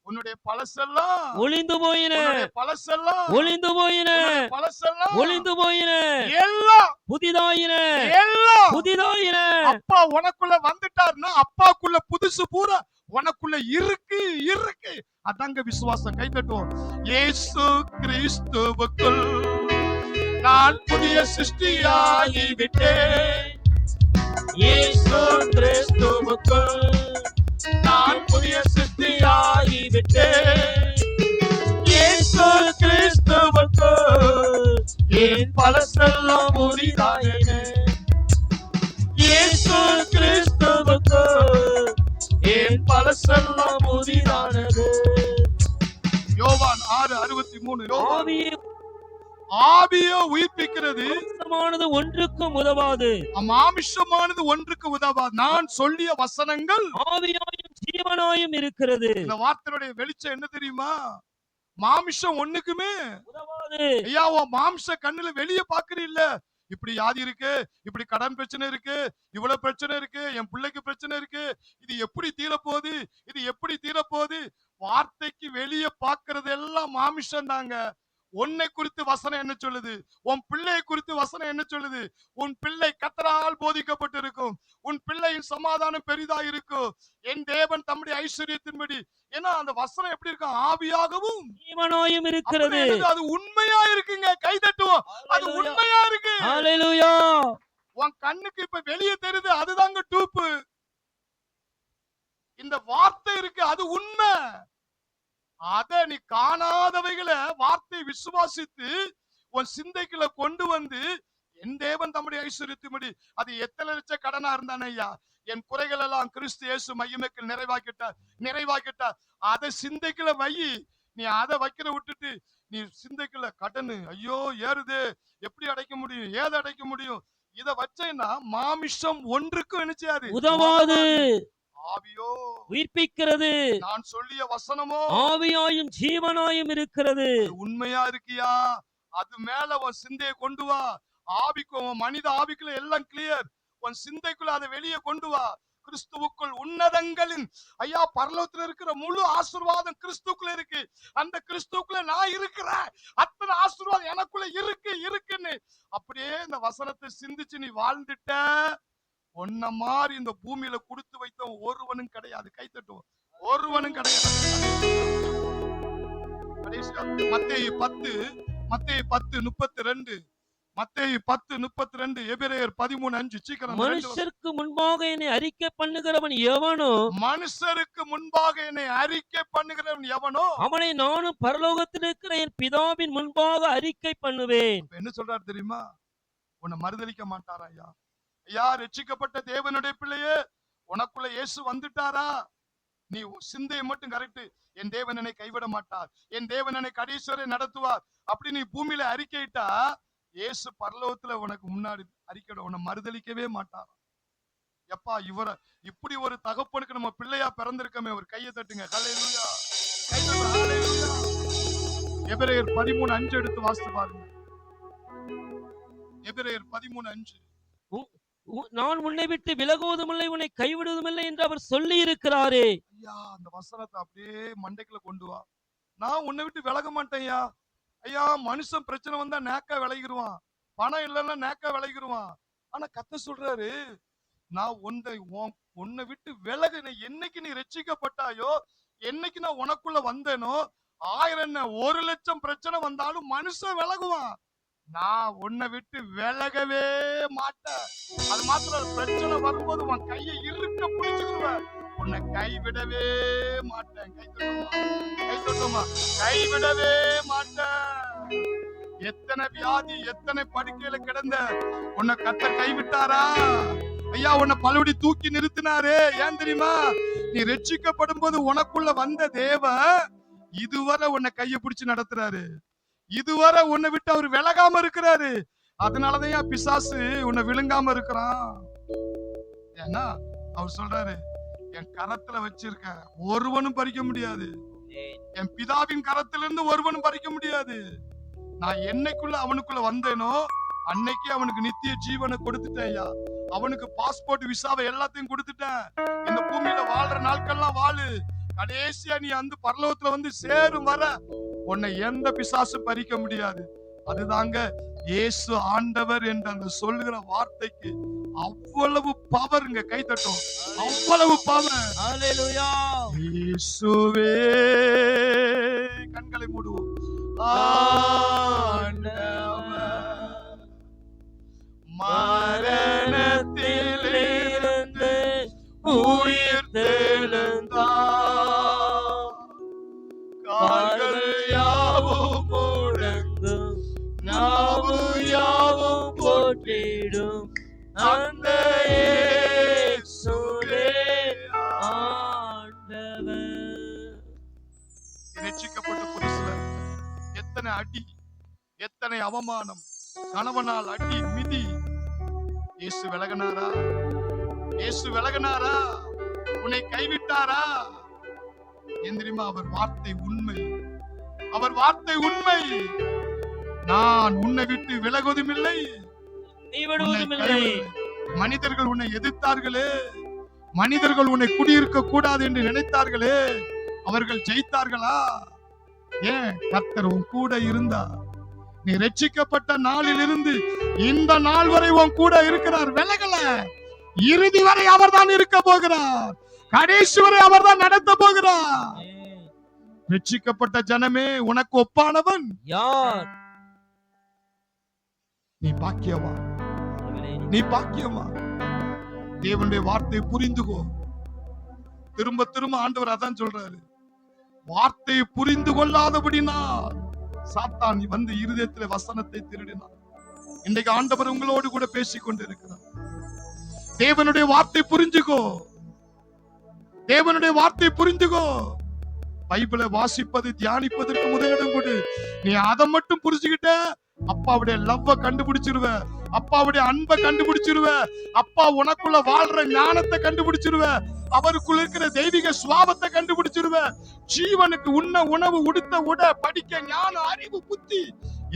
உன்னுடைய பழசெல்லாம் ஒளிந்து போயின. உன்னுடைய பழசெல்லாம் ஒளிந்து போயின. உன்னுடைய பழசெல்லாம் ஒளிந்து போயின. எல்லாம் புதிதாயின. எல்லாம் புதிதாயின. அப்பா உனக்குள்ள வந்துட்டாருன்னா அப்பாக்குள்ள புதுசு பூரா உனக்குள்ள இருக்கு இருக்கு. அதாங்க விசுவாசம். கை தட்டுவோம். இயேசு கிறிஸ்துவுக்குள் நான் புதிய சிருஷ்டியாகி விட்டேன். இயேசு கிறிஸ்துவுக்குள் நான் புதிய சிருஷ்டியாகி விட்டேன். இயேசு கிறிஸ்துவுக்குள் என் பழசெல்லாம் புதிதாயின. இயேசு கிறிஸ்துவுக்குள் என் பழசெல்லாம் புதிதானது. யோவான் 6:63. ஆவியே ஆவியோ உயிர்ப்பிக்கிறது, மாம்சமானது ஒன்றுக்கும் உதவாது. மாமிசமானது ஒன்றுக்கு உதவாது. நான் சொல்லிய வசனங்கள் ஆவியாயும் ஜீவனாயும் இருக்கிறது. இந்த வார்த்தையுடைய வெளிச்சம் என்ன தெரியுமா? மாமிசம் ஒண்ணுக்குமே உதவாது. ஐயா, உன் மாம்ச கண்ணுல வெளிய பாக்குறீல்ல, இப்படி வியாதி இருக்கு, இப்படி கடன் பிரச்சனை இருக்கு, இவ்வளவு பிரச்சனை இருக்கு, என் பிள்ளைக்கு பிரச்சனை இருக்கு, இது எப்படி தீரப்போகுது, இது எப்படி தீரப்போகுது. வார்த்தைக்கு வெளிய பாக்குறது எல்லாம் மாமிசம் தாங்க. உன்னை குறித்து வசனம் என்ன சொல்லுது? உன் பிள்ளையை குறித்து வசனம் என்ன சொல்லுது? உன் பிள்ளை கர்த்தரால் போதிக்கப்பட்டிருக்கும், உன் பிள்ளையின் சமாதானம் பெரிதா இருக்கும், என் தேவன் தம்முடைய ஐஸ்வர்யத்தின்படி. ஏன்னா அந்த வசனம் எப்படி இருக்கும்? ஆவியாகவும் ஜீவனாயும் இருக்கிறது. அப்படி என்னது? அது உண்மையா இருக்குங்க. கை தட்டுவோம். அது உண்மையா இருக்கு. ஹalleluya. உன் கண்ணுக்கு இப்ப வெளியே தெரியுது, அதுதாங்க டூப்பு. இந்த வார்த்தை இருக்கு, அது உண்மை. அத நீ காணாதவைகளை வார்த்தை விசுவாசித்து உன் சிந்தைக்குள்ள கொண்டு வந்து, என் தேவன் தம்முடைய ஐஸ்வர்யத்தின்படி. அது எத்தனை லட்ச கடனா இருந்தானே ஐயா, என் குறைகள் எல்லாம் கிறிஸ்து இயேசு மகிமைக்கு நிறைவாக்கிட்டார். அதை சிந்தைக்குள்ள வை. நீ அதை வைக்கிற விட்டுட்டு நீ சிந்தைக்குள்ள கடனு, ஐயோ ஏறுது, எப்படி அடைக்க முடியும், ஏது அடைக்க முடியும், இத வச்சேன்னா மாமிசம் ஒன்றுக்கும் நினைச்சாது உதவாது. ஆவியோ உயிர்ப்பிக்கிறது. நான் சொல்லிய வசனமோ ஆவியாயும் ஜீவனாயும் இருக்கிறது. உண்மையா இருக்கியா? அது மேல உன் சிந்தையை கொண்டு வா. ஆவிக்கும் உன் மனித ஆவிக்குள்ள எல்லாம் கிளியர். உன் சிந்தைக்குள்ள அதை வெளியே கொண்டு வா. கிறிஸ்துவுக்குள் உன்னதங்களின் ஐயா பரலோகத்துல இருக்கிற முழு ஆசீர்வாதம் கிறிஸ்துக்குள்ள இருக்கு. அந்த கிறிஸ்துவுக்குள்ள நான் இருக்கிறேன். அத்தனை ஆசீர்வாதம் எனக்குள்ள இருக்குன்னு அப்படியே இந்த வசனத்தை சிந்திச்சு நீ வாழ்ந்துட்ட, உன்ன மாதிரி இந்த பூமியில கொடுத்து வைத்த ஒருவனும் கிடையாது. கை தட்டுவோம். ஒருவனும் கிடையாது. மத்தேயு 10:32. மத்தேயு 10:32, எபிரேயர் 13:5. சீக்கிரம் அந்த ரெண்டு வசனம். மனுஷருக்கு முன்பாக என்னை அறிக்கை பண்ணுகிறவன் எவனோ மனுஷருக்கு முன்பாக என்னை அறிக்கை பண்ணுகிறவன் எவனோ அவனை நானும் பரலோகத்தில் இருக்கிற என் பிதாவின் முன்பாக அறிக்கை பண்ணுவேன். அப்ப என்ன சொல்றாரு தெரியுமா? உன்னை மறுதலிக்க மாட்டாரா ஐயா? ஐயா, ரட்சிக்கப்பட்ட தேவனுடைய பிள்ளையே, உனக்குள்ள இயேசு வந்துட்டாரா? நீ சிந்தையை மட்டும் கரெக்ட். என் தேவன் என்னை கைவிட மாட்டார், என் தேவன் என்னை கடைசி வரை நடத்துவார் அப்படி நீ பூமியில அறிக்கையிட்டா, இயேசு பரலோகத்துல உனக்கு முன்னாடி அறிக்கையிட உன்னை மறுதலிக்கவே மாட்டார். எப்பா, இவரை இப்படி ஒரு தகப்பனுக்கு நம்ம பிள்ளையா பிறந்திருக்கமே, ஒரு கையை தட்டுங்க. ஹல்லேலூயா, கை தட்டுங்க. ஹல்லேலூயா. எபிரேயர் 13:5 எடுத்து வாசித்து பாருங்க. எபிரேயர் 13:5. நான் உன்னை விட்டு விலகுவதுமில்லை உன்னை கைவிடுவதுமில்லை என்று அவர் சொல்லி இருக்கிறாரே. ஐயா, அந்த வசனத்தை அப்படியே மண்டைக்குள்ள கொண்டு வா. நான் உன்னை விட்டு விலக மாட்டேன்யா. ஐயா, மனுஷன் பிரச்சனை வந்தா நேக்கா விலகிடுவான், பணம் இல்லைன்னா நேக்கா விலகிடுவான். ஆனா கர்த்தர் சொல்றாரு, நான் உன்னை விட்டு விலகு. என்னைக்கு நீ ரட்சிக்கப்பட்டாயோ, என்னைக்கு நான் உனக்குள்ள வந்தேனோ, 1000 என்ன 1,00,000 பிரச்சனை வந்தாலும் மனுஷன் விலகுவான். நான் உன்னை விட்டு விலகவே மாட்டேன். அது மாத்திரம் பிரச்சனை வரும்போது உன் கையை இறுக்க பிடிச்சுக்குவேன். உன்னை கைவிடவே மாட்டேன். கை தொட்டுமா, கைவிடவே மாட்டேன். எத்தனை வியாதி, எத்தனை படுக்கையில கிடந்த உன்னை கர்த்தர் கைவிட்டாரா? ஐயா, உன்னை பலபடி தூக்கி நிறுத்தினாரே. ஏன் தெரியுமா? நீ ரட்சிக்கப்படும் போது உனக்குள்ள வந்த தேவன் இதுவரை உன்னை கையை பிடிச்சு நடத்துறாரு. இதுவரை உன்னை விட்டு அவர் விலகாம இருக்கிறாரு. அதனாலதான் பிசாசு உன்னை விழுங்காம இருக்கிறான். ஏன்னா அவர் சொல்றாரு, என் கரத்துல வச்சிருக்க ஒருவனும் பறிக்க முடியாது, என் பிதாவின் கரத்திலிருந்து ஒருவனும் பறிக்க முடியாது. நான் என்னைக்குள்ள அவனுக்குள்ள வந்தேனோ அன்னைக்கு அவனுக்கு நித்திய ஜீவனை கொடுத்துட்டேன். அவனுக்கு பாஸ்போர்ட், விசாவை எல்லாத்தையும் கொடுத்துட்டேன். இந்த பூமியில வாழ்ற நாட்கள்லாம் வாழு. கடைசியா நீ அந்த பரலோகத்துல வந்து சேரும் வர உன்னை எந்த பிசாசு பறிக்க முடியாது. அதுதாங்க இயேசு ஆண்டவர் என்ற அந்த சொல்லுகிற வார்த்தைக்கு அவ்வளவு பவர்ங்க. கை தட்டும், அவ்வளவு பவர். ஹல்லேலூயா. இயேசுவே, கண்களை மூடுவோம். ஆண்டவர் மரணத்திலிருந்து உயிர் தெழுந்தார், கால்கள் யாவும் முடங்கும், நாவு யாவும் போற்றிடும் அந்த இயேசுவே ஆண்டவர். ரட்சிக்கப்பட்ட புதுசுல எத்தனை அடி, எத்தனை அவமானம், கணவனால் அடி மிதி. இயேசு விலகினாரா? இயேசு விலகினாரா? உன்னை கைவிட்டாரா? ஏன் தெரியுமா? அவர் வார்த்தை உண்மை, அவர் வார்த்தை உண்மை. நான் உன்னை விட்டு விலகுவதும் இல்லை, மனிதர்கள் உன்னை எதிர்த்தார்களே, மனிதர்கள் உன்னை குடியிருக்க கூடாது என்று நினைத்தார்களே, அவர்கள் ஜெயித்தார்களா? ஏன்? கர்த்தர் உன் கூட இருந்தா. நீ ரட்சிக்கப்பட்ட நாளில் இருந்து இந்த நாள் வரை உன் கூட இருக்கிறார், விலகல. இறுதி வரை அவர் தான் இருக்க போகிறார், கடைசி வரை அவர் தான் நடத்த போகிறார். ரட்சிக்கப்பட்ட ஜனமே, உனக்கு ஒப்பானவன் யார்? நீ பாக்கியவான், நீ பாக்கியவான். தேவனுடைய வார்த்தையை புரிந்துகோ. திரும்ப திரும்ப ஆண்டவர் அதான் சொல்றாரு, வார்த்தையை புரிந்து கொள்ளாதபடினால் சாத்தான் வந்து இருதயத்திலே வசனத்தை திருடினான். இன்றைக்கு ஆண்டவர் உங்களோடு கூட பேசிக் கொண்டிருக்கிறார். தேவனுடைய வார்த்தை புரிஞ்சுக்கோ, தேவனுடைய வார்த்தை புரிஞ்சுக்கோ. பைபிளை வாசிப்பது, தியானிப்பதற்கு முதலிடம் கொடு. நீ அதை மட்டும் புரிஞ்சுக்கிட்ட, அப்பாவுடைய லவ்வ கண்டுபிடிச்சிருவ, அப்பாவுடைய அன்பை கண்டுபிடிச்சிருவ, அப்பா உனக்குள்ள வாழ்ற ஞானத்தை கண்டுபிடிச்சிருவ, அவருக்குள்ள இருக்கிற தெய்வீக சுவாபத்தை கண்டுபிடிச்சிருவ. ஜீவனுக்கு உண்ண உணவு, உடுத்த உட, படிக்க ஞானம், அறிவு, புத்தி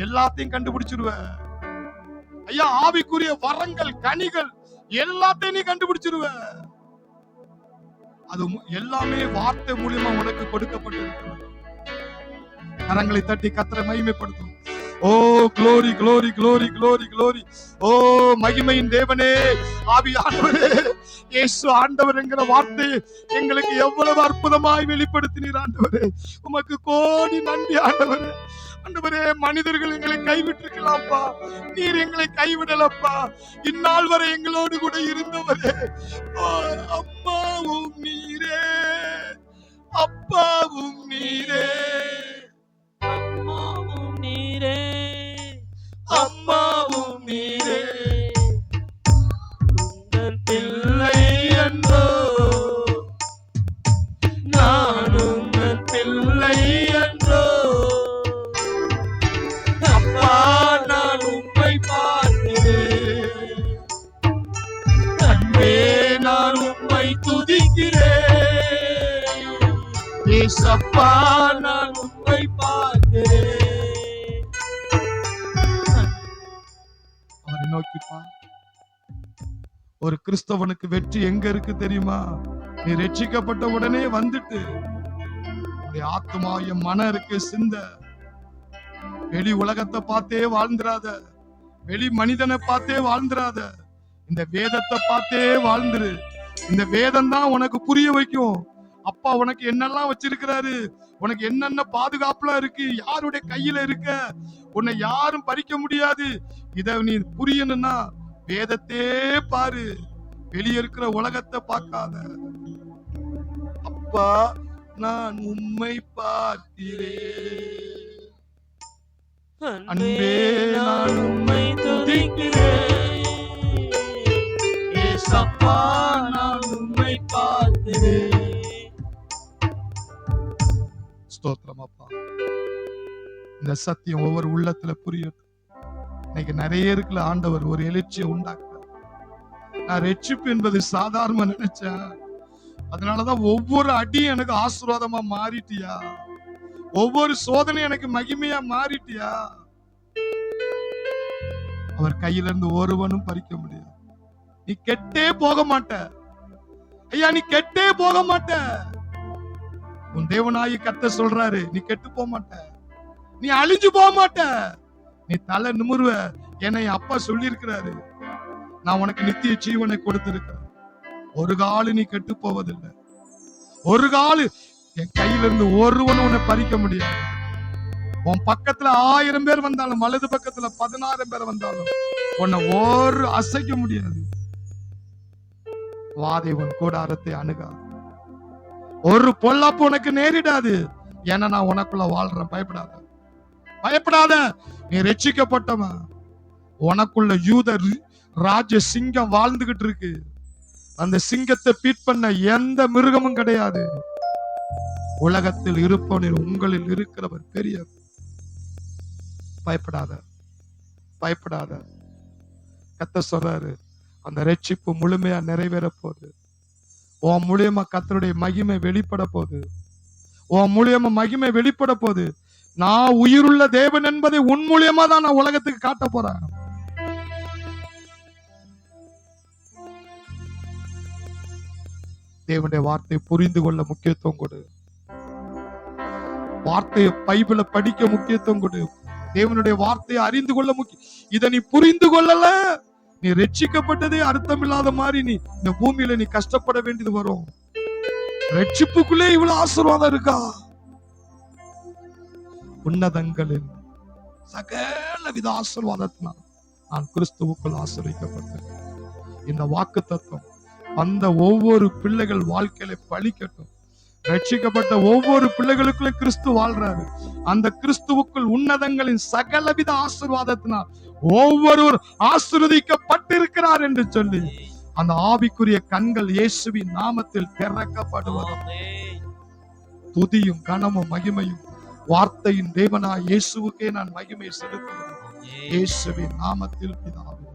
எல்லாத்தையும் கண்டுபிடிச்சிருவ. ஐயா, ஆவிக்குரிய வரங்கள், கனிகள் எல்லாத்தையும் நீ கண்டுபிடிச்சிருவ. அது எல்லாமே வார்த்தை மூலியமா உனக்கு கொடுக்கப்பட்டிருக்கிறது. கரங்களை தட்டி கர்த்தரை மகிமைப்படுத்தும். ஓ glory glory glory glory glory. ஓ மகிமையின் தேவனே, ஆவியானவரே, இயேசு ஆண்டவர் என்கிற வார்த்தை எங்களுக்கு எவ்வளவு அற்புதமாய் வெளிப்படுத்தினீர் ஆண்டவரே. உமக்கு கோடி நன்றி ஆண்டவரே. ஆண்டவரே, மனிதர்கள் எங்களை கைவிட்டிருக்கலாம்ப்பா, நீர் எங்களை கைவிடலப்பா. இந்நாள் வரை எங்களோடு கூட இருந்தவரே. ஓ, அம்மாவும் நீரே, அப்பாவும் நீரே, அம்மாவும் நீரே, அம்மாவும் நீரே, உங்கள் பிள்ளை என்றோ நான் உங்கள் பிள்ளை என்றோ, அப்பா நான் உம்மை பார்க்கிறேன், அன்பே நான் உம்மை துதிக்கிறேன், ஏசப்பா நான் உம்மை பார்க்கிறேன். அவரை நோக்கிப்பா. ஒரு கிறிஸ்தவனுக்கு வெற்றி எங்க இருக்கு தெரியுமா? நீ ரட்சிக்கப்பட்ட உடனே வந்துட்டு உன்னுடைய ஆத்துமா, என் மனம் இருக்கு, சிந்த வெளி உலகத்தை பார்த்தே வாழ்ந்துராத, வெளி மனிதனை பார்த்தே வாழ்ந்துராத, இந்த வேதத்தை பார்த்தே வாழ்ந்துரு. இந்த வேதம் தான் உனக்கு புரிய வைக்கும். அப்பா உனக்கு என்னெல்லாம் வச்சிருக்கிறாரு, உனக்கு என்னென்ன பாதுகாப்புலாம் இருக்கு, யாருடைய கையில இருக்க, உன்னை யாரும் பறிக்க முடியாது. இத நீ புரியணும்னா வேதத்தே பாரு, வெளியே இருக்கிற உலகத்தை பார்க்காத. அப்பா நான் உம்மை பார்க்கிறேன், அன்பே நான் உம்மை துதிக்கிறேன், ஏசப்பா நான் உம்மை பார்க்கிறேன். ஸ்தோத்திரம் அப்பா. இந்த சத்தியம் ஒவ்வொரு உள்ளத்துல புரியட்டும். இன்னைக்கு நிறைய இருக்குல்ல, ஆண்டவர் ஒரு எழுச்சியை உண்டாக்குறார். நான் ரட்சிப்பு என்பது சாதாரணமா நினைச்சேன், அதனாலதான் ஒவ்வொரு அடியும் எனக்கு ஆசீர்வாதமா மாறிட்டியா, ஒவ்வொரு சோதனை எனக்கு மகிமையா மாறிட்டியா. அவர் கையில இருந்து ஒருவனும் பறிக்க முடியாது. நீ கெட்டே போக மாட்ட ஐயா, நீ கெட்டே போக மாட்ட. உன் தேவனாயி கர்த்தர் சொல்றாரு, நீ கெட்டு போக மாட்ட, நீ அழிஞ்சு போக மாட்ட, நீ தலை நிமிர்வ. என்னை அப்பா சொல்லி இருக்கிறாரு, நான் உனக்கு நித்திய ஜீவனை கொடுத்திருக்கிறேன். ஒரு காலு நீ கெட்டு போவதில்லை, ஒரு காலு என் கையில இருந்து ஒருவனும் உன்னை பறிக்க முடியாது. உன் பக்கத்துல 1000 பேர் வந்தாலும், வலது பக்கத்துல 16 பேர் வந்தாலும் உன்னை ஒரு அசைக்க முடியாது. வாதை உன் கூடாரத்தை அணுகாது, ஒரு பொல்லாப்பு உனக்கு நேரிடாது. ஏன்னா நான் உனக்குள்ள வாழ்றேன். பயப்படாத, பயப்படாத. நீ ரட்சிக்கப்பட்டவன். உனக்குள்ள யூத ராஜ சிங்கம் வாழ்ந்துகிட்டு இருக்கு. அந்த சிங்கத்தை பீட் பண்ண எந்த மிருகமும் கிடையாது. உலகத்தில் இருப்பவனில் உங்களில் இருக்கிறவர் பெரியவர். பயப்படாத, பயப்படாத. கர்த்தர் சொல்றாரு, அந்த ரட்சிப்பு முழுமையா நிறைவேற போகுது. உன் மூலியமா கர்த்தருடைய மகிமை வெளிப்பட போகுது. உன் மூலியமா மகிமை வெளிப்பட போகுது. நான் உயிருள்ள தேவன் என்பதை உன் மூலியமா தான் நான் உலகத்துக்கு காட்ட போறேன். தேவனுடைய வார்த்தையை புரிந்து கொள்ள முக்கியத்துவம் கொடு. வார்த்தையை பைபிளை படிக்க முக்கியத்துவம் கொடு. தேவனுடைய வார்த்தையை அறிந்து கொள்ள முக்கியம். இதை நீ புரிந்து கொள்ளல, நீ ரட்சிக்கப்பட்டதே அர்த்தம் இல்லாத மாதிரி நீ இந்த பூமியில நீ கஷ்டப்பட வேண்டியது வரும். ரட்சிப்புக்குள்ளே இவ்வளவு ஆசீர்வாதம் இருக்கா? உன்னதங்களில் சகல வித ஆசீர்வாதத்தினால் நான் கிறிஸ்துவுக்குள் ஆசீர்வதிக்கப்பட்டேன். இந்த வாக்கு தத்துவம் அந்த ஒவ்வொரு பிள்ளைகள் வாழ்க்கையில பலிக்கட்டும். ரட்சிக்கப்பட்ட ஒவ்வொரு பிள்ளைகளுக்குள்ள கிறிஸ்து வாழ்றாரு. அந்த கிறிஸ்துவுக்குள் உன்னதங்களின் சகலவித ஆசீர்வாதத்தினால் ஒவ்வொருவர் ஆசீர்வதிக்கப்பட்டிருக்கிறார் என்று சொல்லி அந்த ஆவிக்குரிய கண்கள் இயேசுவின் நாமத்தில் திறக்கப்படுவது. துதியும் கனமும் மகிமையும் வார்த்தையின் தேவனாய் இயேசுவுக்கே நான் மகிமை செலுத்துகிறேன். இயேசுவின் நாமத்தில் பிதாவே.